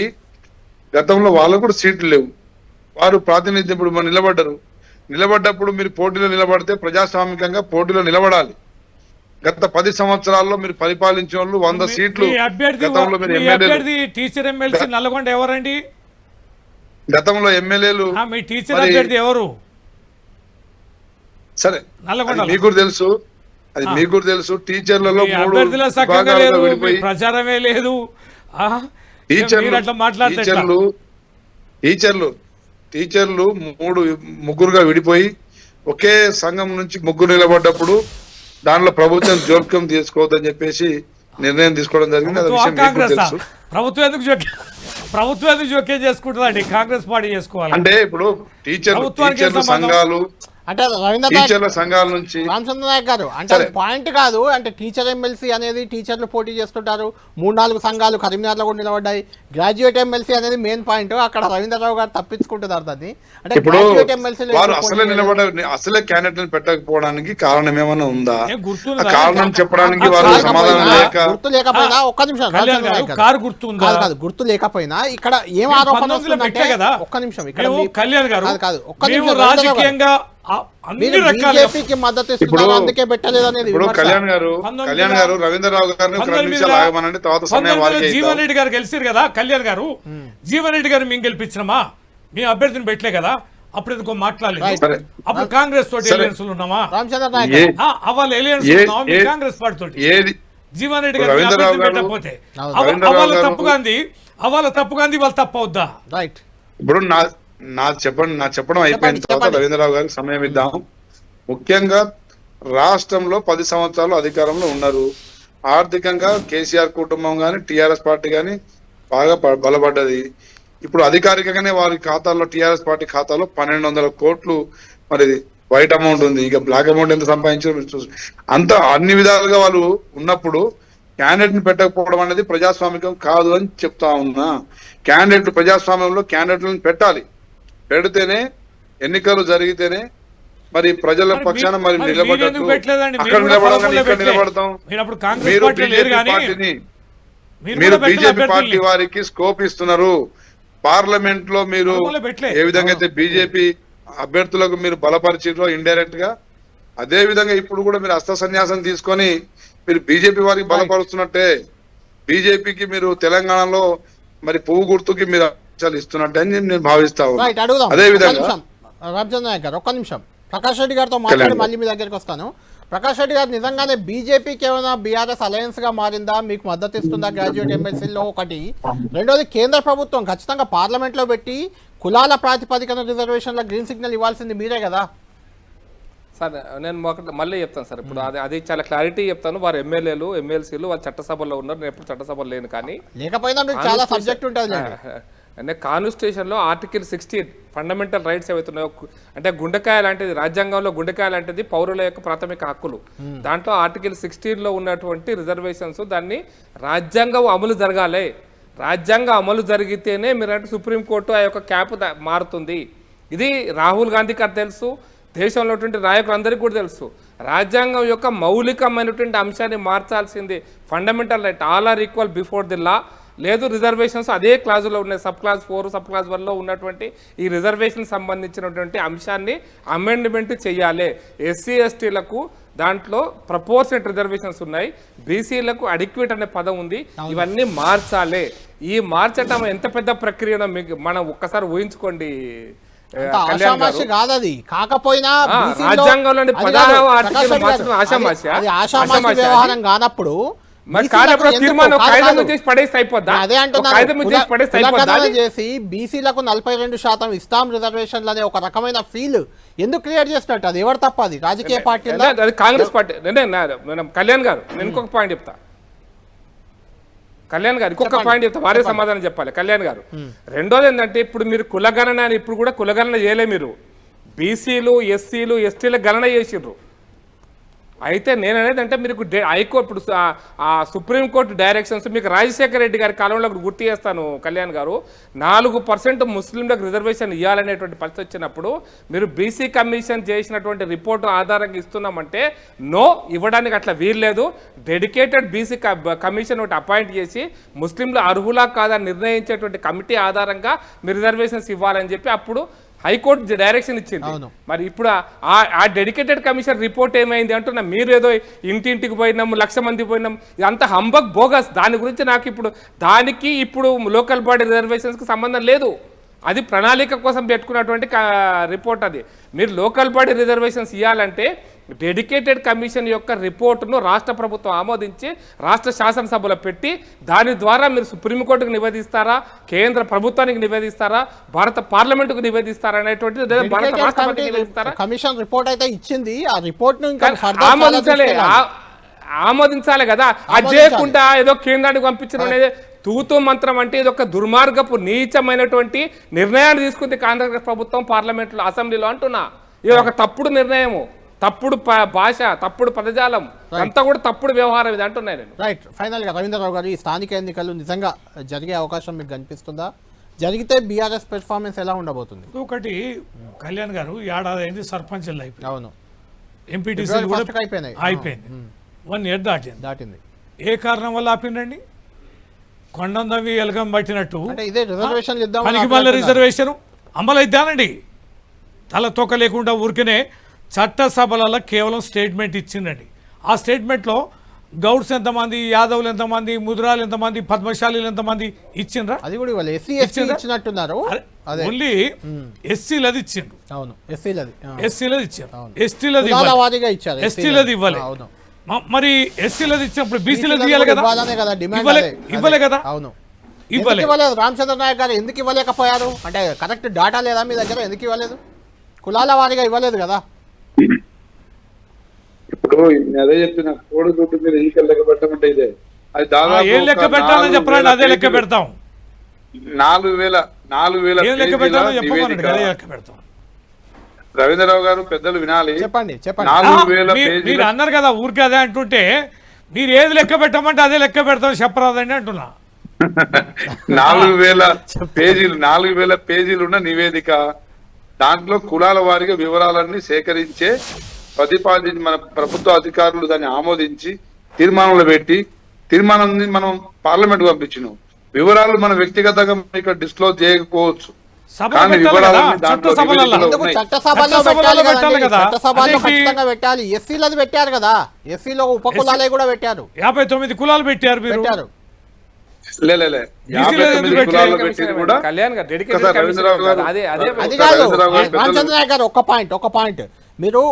గతంలో వాళ్ళకు కూడా సీట్లు లేవు, వారు ప్రాతినిధ్యం ఇప్పుడు నిలబడ్డప్పుడు మీరు పోటీలో నిలబడితే ప్రజాస్వామికంగా పోటీలో నిలబడాలి. గత 10 సంవత్సరాల్లో మీరు పరిపాలించిన వాళ్ళు 100 సీట్లు గతంలో మీరు టీచర్ ఎమ్మెల్సీ నల్గొండ ఎవరండి? గతంలో ఎమ్మెల్యేలు మీ టీచర్ అభ్యర్థి ఎవరు? సరే, మీకు తెలుసు, అది మీకు తెలుసు. టీచర్లలో ప్రచారమే లేదు. టీచర్లు ముగ్గురుగా విడిపోయి ఒకే సంఘం నుంచి ముగ్గురు నిలబడ్డప్పుడు దాంట్లో ప్రభుత్వం జోక్యం తీసుకోవద్దని చెప్పేసి నిర్ణయం తీసుకోవడం జరిగింది. అది విషయం మీకు కాంగ్రెస్ తెలుసు. ప్రభుత్వం ఎందుకు జోక్యం చేసుకుంటుందండి? కాంగ్రెస్ పార్టీ చేసుకోవాలి. అంటే ఇప్పుడు టీచర్లు ప్రభుత్వానికి సంఘాలు అంటే రవీంద్ర టీచర్ల సంఘాల నుంచి రామచంద్ర నాయక్ గారు అంటే అది పాయింట్ కాదు. అంటే టీచర్ ఎమ్మెల్సీ అనేది టీచర్లు పోటీ చేస్తుంటారు. 3-4 సంఘాలు కరీంనగర్లో కూడా నిలబడ్డాయి. గ్రాడ్యుయేట్ ఎమ్మెల్సీ అనేది మెయిన్ పాయింట్. అక్కడ రవీంద్రరావు గారు తప్పించుకుంటున్నారు దాన్ని. అంటే ఇప్పుడు గ్రాడ్యుయేట్ ఎమ్మెల్సీ వారు అసలే క్యాండిడేట్ పెట్టకపోవడానికి కారణం ఏమైనా ఉందా? ఆ కారణం చెప్పడానికి వారు సమాధానం లేక గుర్తు లేకపోయినా ఒక్క నిమిషం రామచంద్ర నాయక్ గారు. కారు గుర్తుందా? కాదు గుర్తు లేకపోయినా ఇక్కడ ఏం ఆరోపణ వస్తుందంటే ఒక్క నిమిషం ఇక్కడ కళ్యాణ్ గారు కాదు ఒక్క నిమిషం రాజకీయంగా మీరు బీజేపీకి మద్దతు ఇస్తున్నారు అందుకే పెట్టలేదు అనేది ఇప్పుడు కళ్యాణ్ గారు రవీంద్రరావు గారిని ఒక 2 నిమిషాలు ఆగమనండి, తర్వాత సమయం వారికి జీవన్ రెడ్డి గారు గెలిచారు కదా కళ్యాణ్ గారు. జీవన్ రెడ్డి గారు మేము గెలిపించినామా? మీ అభ్యర్థిని పెట్టలే కదా, అప్పుడు ఎందుకో మాట్లాడలేదు. అప్పుడు కాంగ్రెస్ తోటి ఎలియన్స్ ఉన్నామా? రామచంద్ర నాయక్ అవాళ ఎలియన్స్ ఉన్నామా కాంగ్రెస్ పార్టీ తోటి? జీవన్ రెడ్డి గారు పెట్టకపోతే అవాళ తప్పుగాంది వాళ్ళు తప్పవుద్దా? రైట్. ఇప్పుడు నా చెప్పడం అయిపోయిన తర్వాత రవీంద్రరావు గారికి సమయం ఇద్దాం. ముఖ్యంగా రాష్ట్రంలో 10 సంవత్సరాలు అధికారంలో ఉన్నారు. ఆర్థికంగా కేసీఆర్ కుటుంబం గాని టిఆర్ఎస్ పార్టీ గాని బాగా బలపడ్డది. ఇప్పుడు అధికారికంగానే వారి ఖాతాల్లో టిఆర్ఎస్ పార్టీ ఖాతాలో 1200 కోట్లు మరి వైట్ అమౌంట్ ఉంది. ఇక బ్లాక్ అమౌంట్ ఎంత సంపాదించారు అంత అన్ని విధాలుగా వాళ్ళు ఉన్నప్పుడు క్యాండిడేట్ ని పెట్టకపోవడం అనేది ప్రజాస్వామికం కాదు అని చెప్తా ఉన్నా. క్యాండిడేట్ ప్రజాస్వామ్యంలో క్యాండిడేట్లను పెట్టాలి. పెడితేనే ఎన్నికలు జరిగితేనే మరి ప్రజల పక్షాన మరి నిలబడదు. అక్కడ నిలబడతాం, ఇక్కడ నిలబడతాం. మీరు బీజేపీ పార్టీ వారికి స్కోప్ ఇస్తున్నారు. పార్లమెంట్ లో మీరు ఏ విధంగా అయితే బీజేపీ అభ్యర్థులకు మీరు బలపరిచారో ఇండైరెక్ట్ గా, అదే విధంగా ఇప్పుడు కూడా మీరు హస్త సన్యాసం తీసుకొని మీరు బీజేపీ వారికి బలపరుస్తున్నట్టే బీజేపీకి మీరు తెలంగాణలో మరి పువ్వు గుర్తుకి మీరు ఇస్తున్నట్టు అని నేను భావిస్తాను. అదే విధంగా రామచంద్ర నాయక్ గారు ఒక్క నిమిషం ప్రకాష్ రెడ్డి గారితో మాట్లాడి మళ్ళీ మీ దగ్గరికి వస్తాను. ప్రకాష్ రెడ్డి గారు నిజంగానే బీజేపీకి ఏమైనా బీఆర్ఎస్ అలయన్స్ గా మారిందా? మీకు మద్దతు ఇస్తుందా గ్రాడ్యుయేట్ ఎమ్మెల్సీలో? ఒకటి. రెండోది, కేంద్ర ప్రభుత్వం ఖచ్చితంగా పార్లమెంట్ లో పెట్టి కులాల ప్రాతిపదికన రిజర్వేషన్ల గ్రీన్ సిగ్నల్ ఇవ్వాల్సింది మీరే కదా సార్. నేను మళ్ళీ చెప్తాను సార్. ఇప్పుడు అది చాలా క్లారిటీ చెప్తాను. వారు ఎమ్మెల్యేలు ఎమ్మెల్సీలు వాళ్ళు చట్టసభలో ఉన్నారు. నేను ఎప్పుడు చట్టసభలో లేను. కానీ లేకపోయినా మీకు చాలా సబ్జెక్ట్ ఉంటుంది. అంటే కాన్స్టిట్యూషన్లో ఆర్టికల్ 16 ఫండమెంటల్ రైట్స్ ఏవైతున్నాయో, అంటే గుండెకాయ లాంటిది, రాజ్యాంగంలో గుండెకాయ లాంటిది పౌరుల యొక్క ప్రాథమిక హక్కులు. దాంట్లో ఆర్టికల్ 16లో ఉన్నటువంటి రిజర్వేషన్స్ దాన్ని రాజ్యాంగం అమలు జరగాలి. రాజ్యాంగం అమలు జరిగితేనే మీరంటే సుప్రీంకోర్టు ఆ యొక్క క్యాప్ మారుతుంది. ఇది రాహుల్ గాంధీకి అది తెలుసు, దేశంలో ఉన్నటువంటి నాయకులందరికీ కూడా తెలుసు. రాజ్యాంగం యొక్క మౌలికమైనటువంటి అంశాన్ని మార్చాల్సింది fundamental right. All are equal before the law. లేదు రిజర్వేషన్స్ అదే క్లాజులో ఉన్నాయి. సబ్ క్లాజ్ 4 సబ్ క్లాజ్ 1లో ఉన్నటువంటి ఈ రిజర్వేషన్ సంబంధించినటువంటి అంశాన్ని అమెండ్మెంట్ చేయాలి. ఎస్సీ ఎస్టీలకు దాంట్లో ప్రపోర్షనల్ రిజర్వేషన్స్ ఉన్నాయి. బీసీలకు అడిక్వేట్ అనే పదం ఉంది. ఇవన్నీ మార్చాలి. ఈ మార్చటం ఎంత పెద్ద ప్రక్రియనో మీకు మనం ఒక్కసారి ఊహించుకోండి. కాదది కాకపోయినా రాజ్యాంగంలోని 16వ ఆర్టికల్ మార్చడం ఆషామాషి వ్యవహారం కానప్పుడు చేసి బీసీలకు 42% ఇస్తాం రిజర్వేషన్లు అనే ఒక రకమైన ఫీల్ ఎందుకు క్రియేట్ చేసినట్టు? అది ఎవరు తప్ప? అది రాజకీయ పార్టీ, కాంగ్రెస్ పార్టీ. కళ్యాణ్ గారు నేను ఇంకొక పాయింట్ చెప్తా. కళ్యాణ్ గారు ఇంకొక పాయింట్ చెప్తా, వారే సమాధానం చెప్పాలి. కళ్యాణ్ గారు రెండోది ఏంటంటే, ఇప్పుడు మీరు కులగణన అని ఇప్పుడు కూడా కులగణన చేయలే. మీరు బీసీలు ఎస్సీలు ఎస్టీల గణన చేసిర్రు. అయితే నేను అనేది అంటే మీరు హైకోర్టు ఇప్పుడు ఆ సుప్రీంకోర్టు డైరెక్షన్స్ మీకు రాజశేఖర రెడ్డి గారి కాలంలో గుర్తు చేస్తాను కళ్యాణ్ గారు. 4% ముస్లింలకు రిజర్వేషన్ ఇవ్వాలనేటువంటి పరిస్థితి వచ్చినప్పుడు మీరు బీసీ కమిషన్ చేసినటువంటి రిపోర్టు ఆధారంగా ఇస్తున్నామంటే నో, ఇవ్వడానికి అట్లా వీల్లేదు. డెడికేటెడ్ బీసీ కమిషన్ ఒకటి అపాయింట్ చేసి ముస్లింలు అర్హులా కాదని నిర్ణయించేటువంటి కమిటీ ఆధారంగా మీరు రిజర్వేషన్స్ ఇవ్వాలని చెప్పి అప్పుడు హైకోర్టు డైరెక్షన్ ఇచ్చింది. మరి ఇప్పుడు ఆ డెడికేటెడ్ కమిషన్ రిపోర్ట్ ఏమైంది అంటున్నా. మీరు ఏదో ఇంటింటికి పోయినాం, 1,00,000 మంది పోయినాం, ఇదంతా హంబక్ బోగస్. దాని గురించి నాకు ఇప్పుడు లోకల్ బాడీ రిజర్వేషన్స్కి సంబంధం లేదు. అది ప్రణాళిక కోసం పెట్టుకున్నటువంటి రిపోర్ట్. అది మీరు లోకల్ బాడీ రిజర్వేషన్స్ ఇవ్వాలంటే డెడికేటెడ్ కమిషన్ యొక్క రిపోర్టును రాష్ట్ర ప్రభుత్వం ఆమోదించి రాష్ట్ర శాసనసభలో పెట్టి దాని ద్వారా మీరు సుప్రీంకోర్టుకు నివేదిస్తారా, కేంద్ర ప్రభుత్వానికి నివేదిస్తారా, భారత పార్లమెంటుకు నివేదిస్తారా అనేటువంటిది, లేదా భారత రాష్ట్రపతికి నివేదిస్తారా? కమిషన్ రిపోర్ట్ అయితే ఇచ్చింది, ఆ రిపోర్ట్ ను ఇంకా ఆమోదించాలి కదా. అది చేయకుండా ఏదో కేంద్రానికి పంపించడం అనేది తూతూ మంత్రం. అంటే ఇది ఒక దుర్మార్గపు నీచమైనటువంటి నిర్ణయాన్ని తీసుకుంది కాంగ్రెస్ ప్రభుత్వం పార్లమెంట్లో, అసెంబ్లీలో అంటున్నా. ఇది ఒక తప్పుడు నిర్ణయము, తప్పుడు భాష, తప్పుడు పదజాలం, అంతా కూడా తప్పుడు వ్యవహారం ఇది అంటున్నాయి నేను. రైట్. ఫైనల్ గా రవీంద్రరావు గారు, ఈ స్థానిక ఎన్నికలు నిజంగా జరిగే అవకాశం మీకు కనిపిస్తుందా? జరిగితే బీఆర్ఎస్ పెర్ఫార్మెన్స్ ఎలా ఉండబోతుంది? ఒకటి కళ్యాణ్ గారు, ఏడాది అయింది సర్పంచ్ అయిపోయింది, అవును, ఎంపీటీసీ అయిపోయింది, 1 year దాటింది. ఏ కారణం వల్ల ఆపిండండి? కొండందవి ఎలగం పట్టినట్టు అంటే ఇదే రిజర్వేషన్ పనికి మళ్ళీ రిజర్వేషన్ అమలు అయిద్దానండి. తల తొక్క లేకుండా ఊరికనే చట్టసభలలో కేవలం స్టేట్మెంట్ ఇచ్చిందండి. ఆ స్టేట్మెంట్లో గౌడ్స్ ఎంతమంది, యాదవులు ఎంతమంది, ముద్రాలు ఎంతమంది, పద్మశాలీలు ఎంతమంది ఇచ్చిండ్రా? అది కూడా ఇవ్వాలి. ఇచ్చినట్టున్నారు. ఓన్లీ ఎస్సీలది ఇచ్చిండ్రు. అవును, ఎస్సీలది ఇచ్చారు, ఎస్టీలది ఇచ్చారు, ఎస్టీలది ఇవ్వాలి. మరి ఎస్సీలది ఇచ్చినప్పుడు బీసీలది ఇవ్వాలి కదా, ఇవ్వలే కదా. అవును, ఇవ్వలేదు. రామచంద్ర నాయక్ గారు ఎందుకు ఇవ్వలేకపోయారు అంటే కరెక్ట్ డాటా లేదా మీ దగ్గర? ఎందుకు ఇవ్వలేదు? కులాల వారీగా ఇవ్వలేదు కదా. ఇప్పుడు అదే చెప్తున్నా, కోడిగుడ్డు మీద ఎన్నికలు లెక్క పెట్టమంటే ఇదే. అది దాదాపు ఏం లెక్క పెట్టాలని చెప్పండి, అదే లెక్క పెడతాం. 4,000 ఏం లెక్క పెట్టాలో చెప్పమనండి, అదే లెక్క పెడతాం. రవీంద్రరావు గారు పెద్దలు వినాలి. చెప్పండి. 4,000 మీరు అన్నారు కదా ఊరికే అదే అంటుంటే, మీరు ఏది లెక్క పెట్టమంటే అదే లెక్క పెడతాం చెప్పరాదండి అంటున్నా. 4,000 పేజీలు ఉన్న నివేదిక, దాంట్లో కులాల వారీగా వివరాలన్నీ సేకరించే ప్రతిపాదించి మన ప్రభుత్వ అధికారులు దాన్ని ఆమోదించి తీర్మానంలో పెట్టి, తీర్మానాన్ని మనం పార్లమెంట్ పంపించినాం. వివరాలు మన వ్యక్తిగతంగా ఇక్కడ డిస్క్లోజ్ చేయకపోవచ్చు, కానీ వివరాలన్నీ దాంట్లో చట్టసభలో పెట్టాలి. ఎస్సీలది పెట్టారు కదా, ఎస్సీలో ఉపకులాలే కూడా పెట్టారు. 59 కులాలు పెట్టారు మీరు. రామచంద్ర నాయక్ గారు, ఒక పాయింట్ మీరు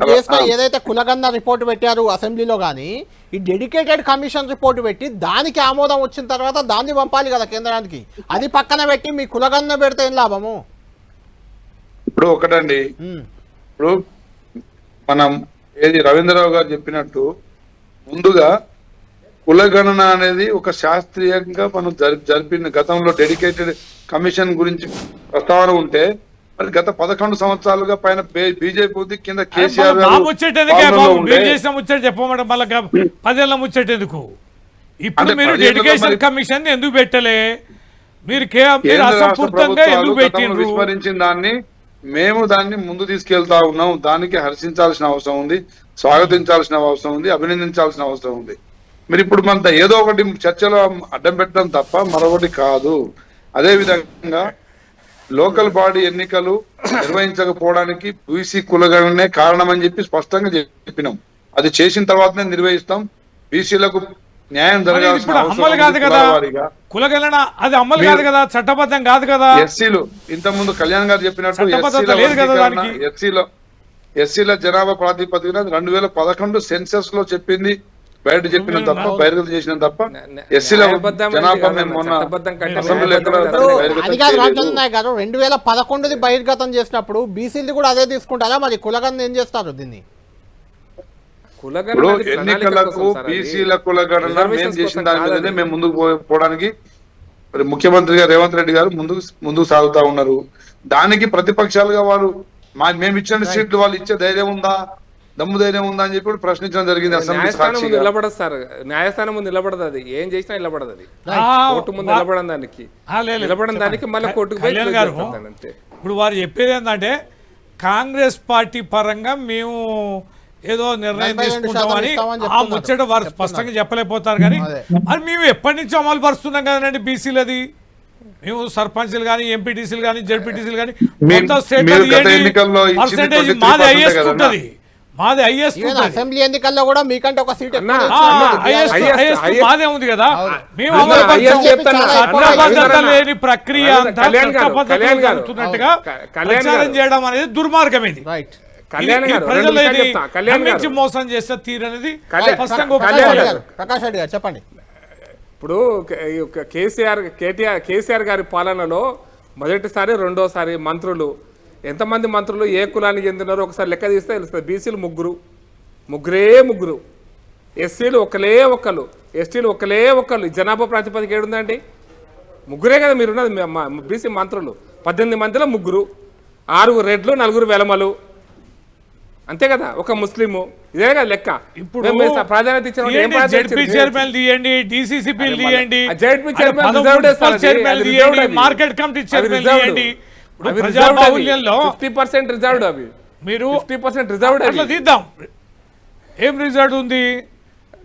చేసిన ఏదైతే కులగన్న రిపోర్ట్ పెట్టారు అసెంబ్లీలో, కానీ ఈ డెడికేటెడ్ కమిషన్ రిపోర్ట్ పెట్టి దానికి ఆమోదం వచ్చిన తర్వాత దాన్ని పంపాలి కదా కేంద్రానికి. అది పక్కన పెట్టి మీ కులగన్న పెడితే ఏం లాభము? ఇప్పుడు ఒకటండి, ఇప్పుడు మనం ఏది రవీంద్రరావు గారు చెప్పినట్టు, ముందుగా కులగణన అనేది ఒక శాస్త్రీయంగా మనం జరిపిన గతంలో డెడికేటెడ్ కమిషన్ గురించి ప్రస్తావన ఉంటే, మరి గత 11 సంవత్సరాలుగా పైన బీజేపీ ఉంది, కింద కేసీఆర్ చెప్పమంటే మళ్ళీ 10 ఏళ్ళ ముచ్చటెందుకు? ఇప్పుడు మీరు డెడికేషన్ కమిషన్ ఎందుకు పెట్టలే? మీరు అసంపూర్తంగా ఎందుకు పెట్టిండ్రు? విస్మరించిన దాన్ని మేము దాన్ని ముందు తీసుకెళ్తా ఉన్నాం. దానికి హర్షించాల్సిన అవసరం ఉంది, స్వాగతించాల్సిన అవసరం ఉంది, అభినందించాల్సిన అవసరం ఉంది. మీరు ఇప్పుడు మన ఏదో ఒకటి చర్చలో అడ్డం పెట్టడం తప్ప మరొకటి కాదు. అదే విధంగా లోకల్ బాడీ ఎన్నికలు నిర్వహించకపోవడానికి బీసీ కులగణనే కారణం అని చెప్పి స్పష్టంగా చెప్పినాం. అది చేసిన తర్వాతనే నిర్వహిస్తాం. బీసీలకు న్యాయం జరగాల్సిన అమలు కాదు కదా కులగణన, అది అమలు కాదు కదా, చట్టబద్ధం కాదు కదా. ఎస్సీలు ఇంతకుముందు కళ్యాణ్ గారు చెప్పినట్టు ఎస్సీల జనాభా ప్రాతిపదికన 2011 సెన్సస్ లో చెప్పింది, బయట చెప్పిన తప్ప, బహిర్గతం చేసిన తప్ప ఎస్సీల జనాభా మొన్న అసెంబ్లీలో ఎక్కడ 2011 బహిర్గతం చేసినప్పుడు బీసీలు కూడా అదే తీసుకుంటారా? మరి కులగణన ఏం చేస్తారు దీన్ని? ఎన్నికలకు బీసీల కులగణన మేము చేసిన దాని మీదనే మేము ముందుకు పోవడానికి మరి ముఖ్యమంత్రి గారు రేవంత్ రెడ్డి గారు ముందుకు సాగుతా ఉన్నారు. దానికి ప్రతిపక్షాలుగా వాళ్ళు మేము ఇచ్చిన సీట్లు వాళ్ళు ఇచ్చే ధైర్యం ఉందా, దమ్ము ధైర్యం ఉందా అని చెప్పి ప్రశ్నించడం జరిగింది. అసెంబ్లీ నిలబడదు సార్, న్యాయస్థానం ముందు నిలబడదు, అది ఏం చేసినా నిలబడదు, అది కోర్టు ముందు నిలబడడం దానికి మళ్ళీ కోర్టుకు. ఇప్పుడు వారు చెప్పేది ఏంటంటే, కాంగ్రెస్ పార్టీ పరంగా మేము ఏదో నిర్ణయం తీసుకుంటామని ఆ ముచ్చట వారు స్పష్టంగా చెప్పలేకపోతారు. కానీ అది మేము ఎప్పటి నుంచి అమలు పరుస్తున్నాం కదండి బీసీలది. మేము సర్పంచ్లు కానీ, ఎంపీటీసీలు కానీ, జడ్పీటీసీలు కానీ మొత్తం స్టేట్ పర్సెంటేజ్ మాది హైయెస్ట్ ఉంటుంది. మాది హైయెస్ట్ అసెంబ్లీ ఎన్నికల్లో కూడా మీకంటే ఒక సీట్ మాదే ఉంది కదా. మేము లేని ప్రక్రియ అంతా జరుగుతున్నట్టుగా ప్రచారం చేయడం అనేది దుర్మార్గం. ఇది కళ్యాణ్ ఇది గారు, ప్రజలు రెండు నిమిషాలు ఇది చెప్తా. కళ్యాణ్ గారు. నమ్మించి మోసం చేస్తే తీరనేది కళ్యాణ్ స్పష్టంగా కళ్యాణ్ ఒప్పుకోవాలి. గారు. ప్రకాష్ రెడ్డి గారు చెప్పండి. ఇప్పుడు కేసీఆర్ గారి పాలనలో మొదటిసారి రెండోసారి మంత్రులు ఎంతమంది మంత్రులు ఏ కులానికి చెందినారో ఒకసారి లెక్క తీస్తే తెలుస్తుంది. బీసీలు ముగ్గురు, ఎస్సీలు ఒకళ్ళు, ఎస్టీలు ఒకళ్ళు. జనాభా ప్రాతిపదిక ఏడుందండి? ముగ్గురే కదా మీరున్నది బీసీ మంత్రులు. 18 మందిలో 3, 6 రెడ్లు, 4 వెలమలు, అంతే కదా, ఒక ముస్లిము. ఇదే కదా లెక్క. ఇప్పుడు ప్రాధాన్యత ఇచ్చిన జెడ్పీ చైర్మన్ తీయండి, డిసిసిపి తీయండి, జెడ్పీ చైర్మన్ తీయండి, మార్కెట్ కమిటీ చైర్మన్ తీయండి. ప్రజాబాహుల్యంలో 50% రిజర్వ్డ్ అవి. మీరు 50% రిజర్వ్డ్ అట్లా తీద్దాం. ఏం రిజర్వ్ ఉంది?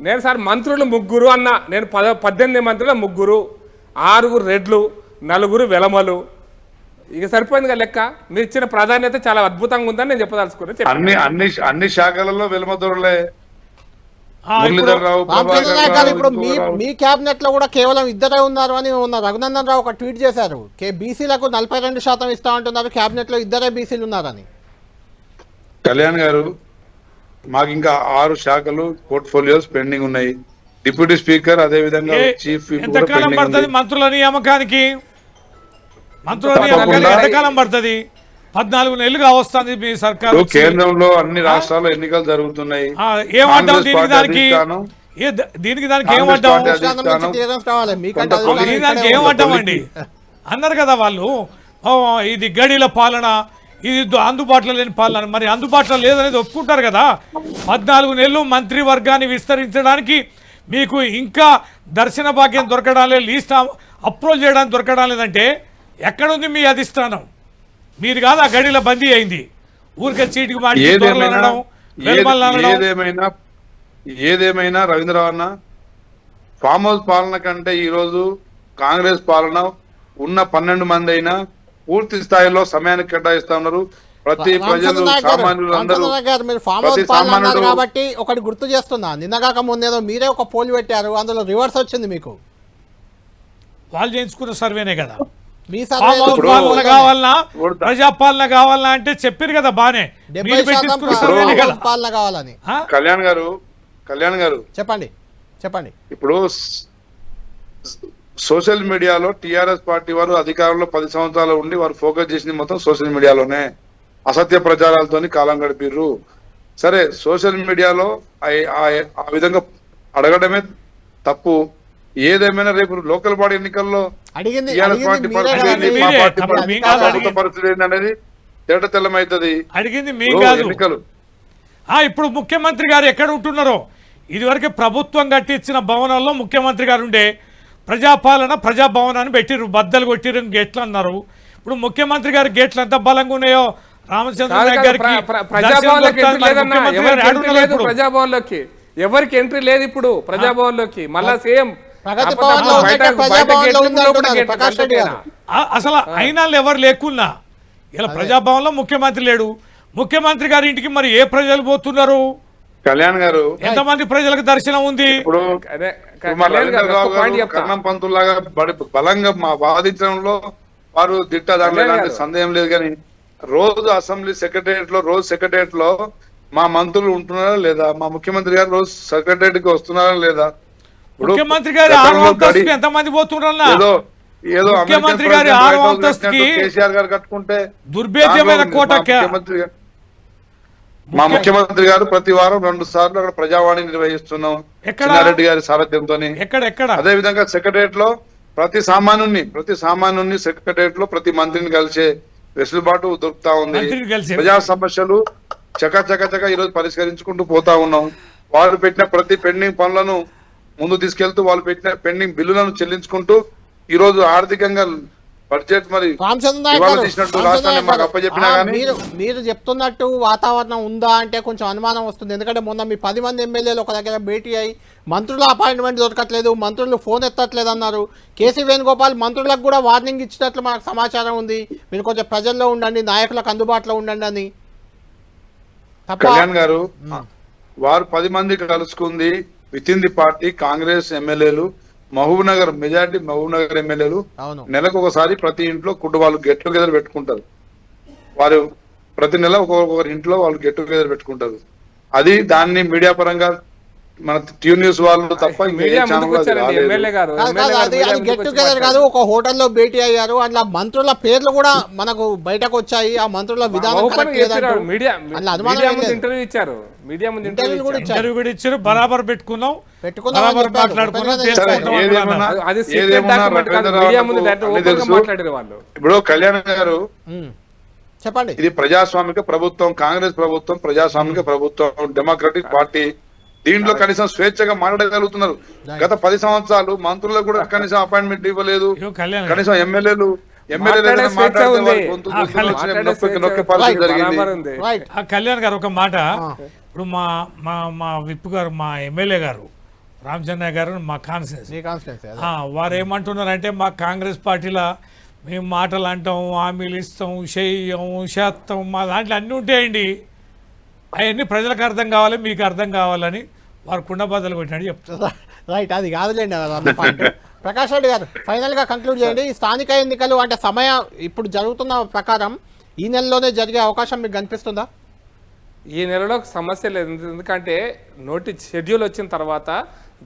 నేను సార్ మంత్రులు 3 అన్న, నేను 18 మంత్రులు 3, 6 రెడ్లు, 4 వెలమలు. ఇక సరిపోయింది కదా లెక్క. మీరు ఇచ్చిన ప్రాధాన్యత చాలా అద్భుతంగా ఉందని నేను చెప్పదలుచుకున్నాను. అన్ని శాఖలలో వెలుమదొరలే. రామచంద్రనాయక్ గారు, ఇప్పుడు మీ క్యాబినెట్ లో కూడా కేవలం 2 ఉన్నారు అని ఉన్న రఘునందన్ రావు ఒక ట్వీట్ చేశారు. బీసీలకు 42% ఇస్తా అంటున్నారు, క్యాబినెట్ లో 2 బీసీలు ఉన్నారని. కళ్యాణ్ గారు, మాకు ఇంకా 6 శాఖలు పోర్ట్ఫోలియోస్ పెండింగ్ ఉన్నాయి. డిప్యూటీ స్పీకర్ అదే విధంగా చీఫ్ ఎంతకాలం పడుతుంది మంత్రుల నియామకానికి? ఎంతకాలం పడుతుంది? 14 నెలలుగా వస్తుంది మీ సర్కారు. కేంద్రంలో అన్ని రాష్ట్రాల్లో ఎన్నికలు జరుగుతున్నాయి. ఏమంటాం దీనికి దానికి? ఏమంటాం? దానికి ఏమంటామండి అన్నారు కదా వాళ్ళు. ఇది గడిల పాలన, ఇది అందుబాటులో లేని పాలన. మరి అందుబాటులో లేదనేది ఒప్పుకుంటారు కదా. 14 నెలలు మంత్రివర్గాన్ని విస్తరించడానికి మీకు ఇంకా దర్శన భాగ్యం దొరకడం లేదు, లీస్ట్ అప్రోచ్ చేయడానికి దొరకడం లేదంటే ఎక్కడుంది మీ అధిష్టానం? మీరు కాదు ఆ గడిలో బందీ అయింది. ఊరికే చీటికి మాట ఏదేమైనా రవీంద్రరావు అన్న, ఫామ్ హౌస్ పాలన కంటే ఈరోజు కాంగ్రెస్ పాలన ఉన్న 12 మంది అయినా పూర్తి స్థాయిలో సమయానికి కేటాయిస్తా ఉన్నారు. ప్రతి ప్రజలు సామాన్యులందరూ కాబట్టి ఒకటి గుర్తు చేస్తున్నా, నిన్నగాక ముందేదో మీరే ఒక పోల్ పెట్టారు, అందులో రివర్స్ వచ్చింది మీకు. వాళ్ళు చేయించుకున్న సర్వేనే కదా. మీ పాలన కావాలన్నా ప్రజాపాలన కావాలన్నా అంటే చెప్పారు కదా బానే. పాలన కావాలని. కళ్యాణ్ గారు చెప్పండి. ఇప్పుడు సోషల్ మీడియాలో టిఆర్ఎస్ పార్టీ వారు అధికారంలో 10 సంవత్సరాలు ఉండి వారు ఫోకస్ చేసింది మొత్తం సోషల్ మీడియాలోనే. అసత్య ప్రచారాలతోని కాలం గడిపిర్రు. సరే, సోషల్ మీడియాలో ఆ విధంగా అడగడమే తప్పు. ఏదేమైనా రేపు లోకల్ బాడీ ఎన్నికల్లో టిఆర్ఎస్ పార్టీ పరిస్థితి ఏంటనేది తేట తెల్లమైతుంది. అడిగింది మీ కాదు. ఇప్పుడు ముఖ్యమంత్రి గారు ఎక్కడ ఉంటున్నారో, ఇదివరకు ప్రభుత్వం కట్టించిన భవనాల్లో ముఖ్యమంత్రి గారు ఉండే ప్రజాభవనాన్ని పెట్టిర్రు, బద్దలు కొట్టిర్రు, గేట్లు అన్నారు. ఇప్పుడు ముఖ్యమంత్రి గారి గేట్లు ఎంత బలంగా ఉన్నాయో రామచంద్ర గారికి ప్రజాభవన్లోకి ఎవరికి ఎంట్రీ లేదు. ఇప్పుడు ప్రజాభవన్లోకి మళ్ళా సేమ్ అసలు అయినా ఎవరు లేకున్నా ఇలా ప్రజాభవన్లో ముఖ్యమంత్రి లేడు. ముఖ్యమంత్రి గారి ఇంటికి మరి ఏ ప్రజలు పోతున్నారు? కళ్యాణ్ గారు, ఎంతమంది ప్రజలకు దర్శనం ఉంది? ఇప్పుడు కర్ణం పంతుల్లాగా బలంగా వాదించడంలో వారు దిట్టదాని ఎలాంటి సందేహం లేదు. కానీ రోజు అసెంబ్లీ సెక్రటరియట్ లో మా మంత్రులు ఉంటున్నారా లేదా, మా ముఖ్యమంత్రి గారు రోజు సెక్రటరియట్ కి వస్తున్నారా లేదా? ముఖ్యమంత్రి గారి 6వ అంతస్తుకి ఎంతమంది పోతున్నారన్నా? ఏదో ముఖ్యమంత్రి గారి 6వ అంతస్తుకి కేసీఆర్ గారు కట్టుకుంటే దుర్భేద్యమైన కోట. మా ముఖ్యమంత్రి గారు ప్రతి వారం 2 సార్లు అక్కడ ప్రజావాణి నిర్వహిస్తున్నాం రెడ్డి గారి సారథ్యంతో. అదే విధంగా సెక్రటరియట్ లో ప్రతి సామాన్యుని సెక్రటరియట్ లో ప్రతి మంత్రిని కలిసే వెసులుబాటు దొరుకుతా ఉంది. ప్రజా సమస్యలు చక ఈరోజు పరిష్కరించుకుంటూ పోతా ఉన్నాం. వాళ్ళు పెట్టిన ప్రతి పెండింగ్ పనులను ముందు తీసుకెళ్తూ, వాళ్ళు పెట్టిన పెండింగ్ బిల్లులను చెల్లించుకుంటూ ఈ రోజు ఆర్థికంగా బడ్జెట్ మరి మీరు చెప్తున్నట్టు వాతావరణం ఉందా అంటే కొంచెం అనుమానం వస్తుంది. ఎందుకంటే మొన్న మీ 10 మంది ఎమ్మెల్యేలు ఒక దగ్గర భేటీ అయ్యి మంత్రుల అపాయింట్మెంట్ దొరకట్లేదు, మంత్రులు ఫోన్ ఎత్తట్లేదు అన్నారు. కేసీ వేణుగోపాల్ మంత్రులకు కూడా వార్నింగ్ ఇచ్చినట్లు మనకు సమాచారం ఉంది. మీరు కొంచెం ప్రజల్లో ఉండండి, నాయకులకు అందుబాటులో ఉండండి అని. కళ్యాణ్ గారు, వారు 10 మంది కలుసుకుంది with in the party Congress ఎమ్మెల్యేలు, మెజార్టీ మహబూబ్ నగర్ ఎమ్మెల్యేలు నెలకు ఒకసారి ప్రతి ఇంట్లో కుటుంబాలు గెట్ టుగెదర్ పెట్టుకుంటారు. వారు ప్రతి నెల ఒక్కొక్కరి ఇంట్లో వాళ్ళు గెట్ టుగెదర్ పెట్టుకుంటారు. అది దాన్ని మీడియా పరంగా మన టీ న్యూస్ వాళ్ళు తప్ప ఇంకా ఏ మీడియా ఛానల్ ముందుకు అది వచ్చారండి రాలేదు. ఎమ్మెల్యే గారు అది గెట్ టుగెదర్ కాదు, ఒక హోటల్లో భేటీ అయ్యారు. అట్లా మంత్రుల పేర్లు కూడా మనకు బయటకు వచ్చాయి. ఆ మంత్రుల విధానం ఓపెన్ correct లేదంటూ. మీడియా అట్లా అనుమానం మీడియా ఏం ముందు లేదు. ఇంటర్వ్యూ ఇచ్చారు. మీడియా ముందు ఇంటర్వ్యూలు ఇంటర్వ్యూ కూడా ఇచ్చారు. ఇంటర్వ్యూ కూడా ఇచ్చారు, బరాబర్ పెట్టుకున్నాం, పెట్టుకుందామని బరాబర్ చెప్పారు. మాట్లాడుకున్నాం, పెట్టుకుందామని సరే, తెలుసుకుందాం ఏదేమన్నా అన్నారు. అది సీక్రెట్ ఏదేమన్నా డాక్యుమెంట్ కాదు, రవీంద్ర మీడియా ముందు రావుకు డైరెక్ట్ అన్ని ఓపెన్ గా తెలుసు. మాట్లాడారు వాళ్ళు. ఇప్పుడు కళ్యాణ్ గారు చెప్పండి. ఇది ప్రజాస్వామిక ప్రభుత్వం, కాంగ్రెస్ ప్రభుత్వం ప్రజాస్వామిక ప్రభుత్వం, డెమోక్రటిక్ పార్టీ. దీంట్లో కనీసం స్వేచ్ఛగా మాట్లాడగలుగుతున్నారు. గత 10 సంవత్సరాలు మంత్రులకు కూడా కనీసం అపాయింట్మెంట్ ఇవ్వలేదు. ఇగో కళ్యాణ్ కనీసం ఎమ్మెల్యేలు మాట్లాడే స్వేచ్ఛ మాట్లాడితే ఉంది. వారి గొంతు మాట్లాడే నొక్కే పరిస్థితి జరిగింది. బరాబర్ ఉంది. రైట్. ఆ కళ్యాణ్ గారు ఒక మాట, ఇప్పుడు మా మా మా విప్ గారు, మా ఎమ్మెల్యే గారు రామచంద్ర గారు, మా కాన్స్టిట్యూన్సీ నీ కాన్స్టిట్యూన్సీ అది. వారు ఏమంటున్నారంటే, మా కాంగ్రెస్ పార్టీలో మేము మాటలు అంటాం, హామీలు ఇస్తాం, చెయ్యం, చేస్తాం, మా దాంట్లో అన్నీ ఉంటాయండి, అవన్నీ ప్రజలకు అర్థం కావాలి, మీకు అర్థం కావాలని వారు కుండబద్దలు కొట్టినట్టు చెప్తారు. రైట్, అది కాదులేండి అన్న పాయింట్. ప్రకాష్ రెడ్డి గారు ఫైనల్గా కంక్లూడ్ చేయండి. ఈ స్థానిక ఎన్నికలు అంటే సమయం ఇప్పుడు జరుగుతున్న ప్రకారం ఈ నెలలోనే జరిగే అవకాశం మీకు కనిపిస్తుందా? ఈ నెలలో సమస్య లేదు. ఎందుకంటే షెడ్యూల్ వచ్చిన తర్వాత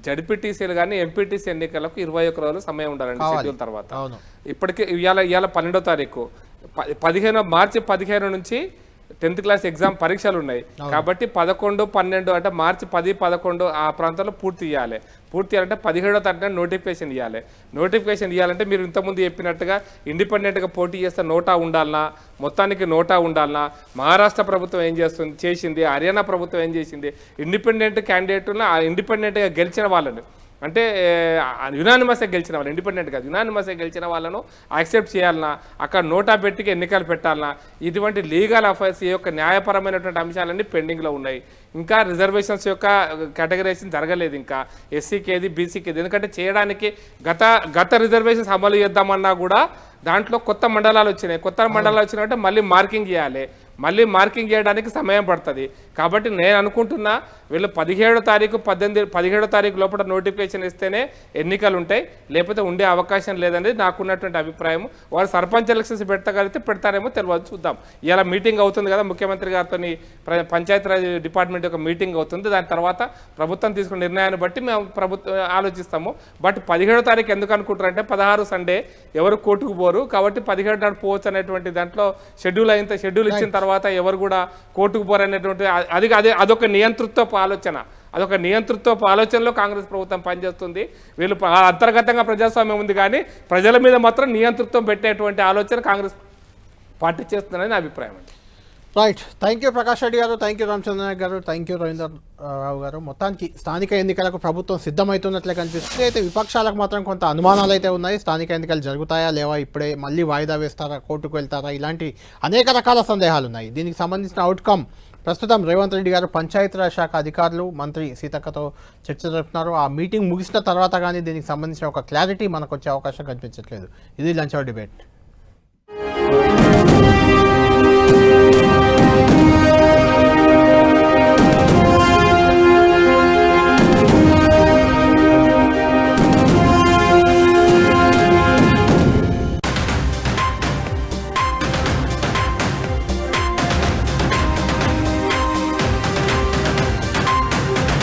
జడ్పీటీసీలు కానీ ఎంపీటీసీ ఎన్నికలకు 21 రోజులు సమయం ఉండాలండి షెడ్యూల్ తర్వాత. అవును. ఇప్పటికే ఇవాళ 12వ తారీఖు, 15 మార్చి 15 నుంచి 10th క్లాస్ ఎగ్జామ్ పరీక్షలు ఉన్నాయి. కాబట్టి 11, 12 అంటే మార్చి 10, 11 ఆ ప్రాంతంలో పూర్తి చేయాలి. పూర్తి చేయాలంటే 17వ తారీఖున నోటిఫికేషన్ ఇవ్వాలి. నోటిఫికేషన్ ఇవ్వాలంటే మీరు ఇంతకుముందు చెప్పినట్టుగా ఇండిపెండెంట్గా పోటీ చేస్తే నోటా ఉండాలన్నా, మొత్తానికి నోటా ఉండాలన్నా, మహారాష్ట్ర ప్రభుత్వం ఏం చేసింది, హర్యానా ప్రభుత్వం ఏం చేసింది, ఇండిపెండెంట్ క్యాండిడేట్లను ఇండిపెండెంట్గా గెలిచిన వాళ్ళని, అంటే యునానిమస్గా గెలిచిన వాళ్ళు, ఇండిపెండెంట్ కాదు, యునానిమస్గా గెలిచిన వాళ్ళను యాక్సెప్ట్ చేయాలన్నా, అక్కడ నోటా పెట్టికి ఎన్నికలు పెట్టాలన్నా, ఇటువంటి లీగల్ అఫైర్స్ ఈ యొక్క న్యాయపరమైనటువంటి అంశాలన్నీ పెండింగ్లో ఉన్నాయి. ఇంకా రిజర్వేషన్స్ యొక్క కేటగరైజేషన్ జరగలేదు. ఇంకా ఎస్సీకి ఏది, బీసీకి ఏది, ఎందుకంటే చేయడానికి గత రిజర్వేషన్స్ అమలు చేద్దామన్నా కూడా దాంట్లో కొత్త మండలాలు వచ్చినాయి. కొత్త మండలాలు వచ్చినాయంటే మళ్ళీ మార్కింగ్ చేయాలి. మళ్ళీ మార్కింగ్ చేయడానికి సమయం పడుతుంది. కాబట్టి నేను అనుకుంటున్నా వీళ్ళు 17వ తారీఖు 17వ తారీఖు లోపల నోటిఫికేషన్ ఇస్తేనే ఎన్నికలు ఉంటాయి, లేకపోతే ఉండే అవకాశం లేదనేది నాకున్నటువంటి అభిప్రాయం. వారు సర్పంచ్ ఎలక్షన్స్ పెడతగలిగితే పెడతారేమో తెలియదు, చూద్దాం. ఇలా మీటింగ్ అవుతుంది కదా, ముఖ్యమంత్రి గారితో పంచాయతీరాజ్ డిపార్ట్మెంట్ యొక్క మీటింగ్ అవుతుంది. దాని తర్వాత ప్రభుత్వం తీసుకున్న నిర్ణయాన్ని బట్టి మేము ఆలోచిస్తాము. బట్ 17వ తారీఖు ఎందుకు అనుకుంటారంటే 16 సండే ఎవరు కోర్టుకు పోరు, కాబట్టి 17 నాడు పోవచ్చు అనేటువంటి దాంట్లో షెడ్యూల్ ఇచ్చిన తర్వాత ఎవరు కూడా కోర్టుకు పోరు అనేటువంటి అదొక నియంతృత్వపు ఆలోచన. అదొక నియంతృత్వపు ఆలోచనలో కాంగ్రెస్ ప్రభుత్వం పనిచేస్తుంది. వీళ్ళు అంతర్గతంగా ప్రజాస్వామ్యం ఉంది, కానీ ప్రజల మీద మాత్రం నియంతృత్వం పెట్టేటువంటి ఆలోచన కాంగ్రెస్ పార్టీ చేస్తుందని నా అభిప్రాయం అండి. Right, thank you Prakash Reddy గారు, థ్యాంక్ యూ రామచంద్ర నాయక్ గారు, థ్యాంక్ యూ రవీంద్ర రావు గారు. మొత్తానికి స్థానిక ఎన్నికలకు ప్రభుత్వం సిద్ధమవుతున్నట్లే కనిపిస్తుంది. అయితే విపక్షాలకు మాత్రం కొంత అనుమానాలు అయితే ఉన్నాయి. స్థానిక ఎన్నికలు జరుగుతాయా లేవా, ఇప్పుడే మళ్ళీ వాయిదా వేస్తారా, కోర్టుకు వెళ్తారా, ఇలాంటి అనేక రకాల సందేహాలు ఉన్నాయి. దీనికి సంబంధించిన అవుట్కమ్ ప్రస్తుతం రేవంత్ రెడ్డి గారు పంచాయతీరాజ్ శాఖ అధికారులు, మంత్రి సీతక్కతో చర్చ జరుపుతున్నారు. ఆ మీటింగ్ ముగిసిన తర్వాత కానీ దీనికి సంబంధించిన ఒక క్లారిటీ మనకు వచ్చే అవకాశం కనిపించట్లేదు. ఇది లంచ్ అవర్ డిబేట్.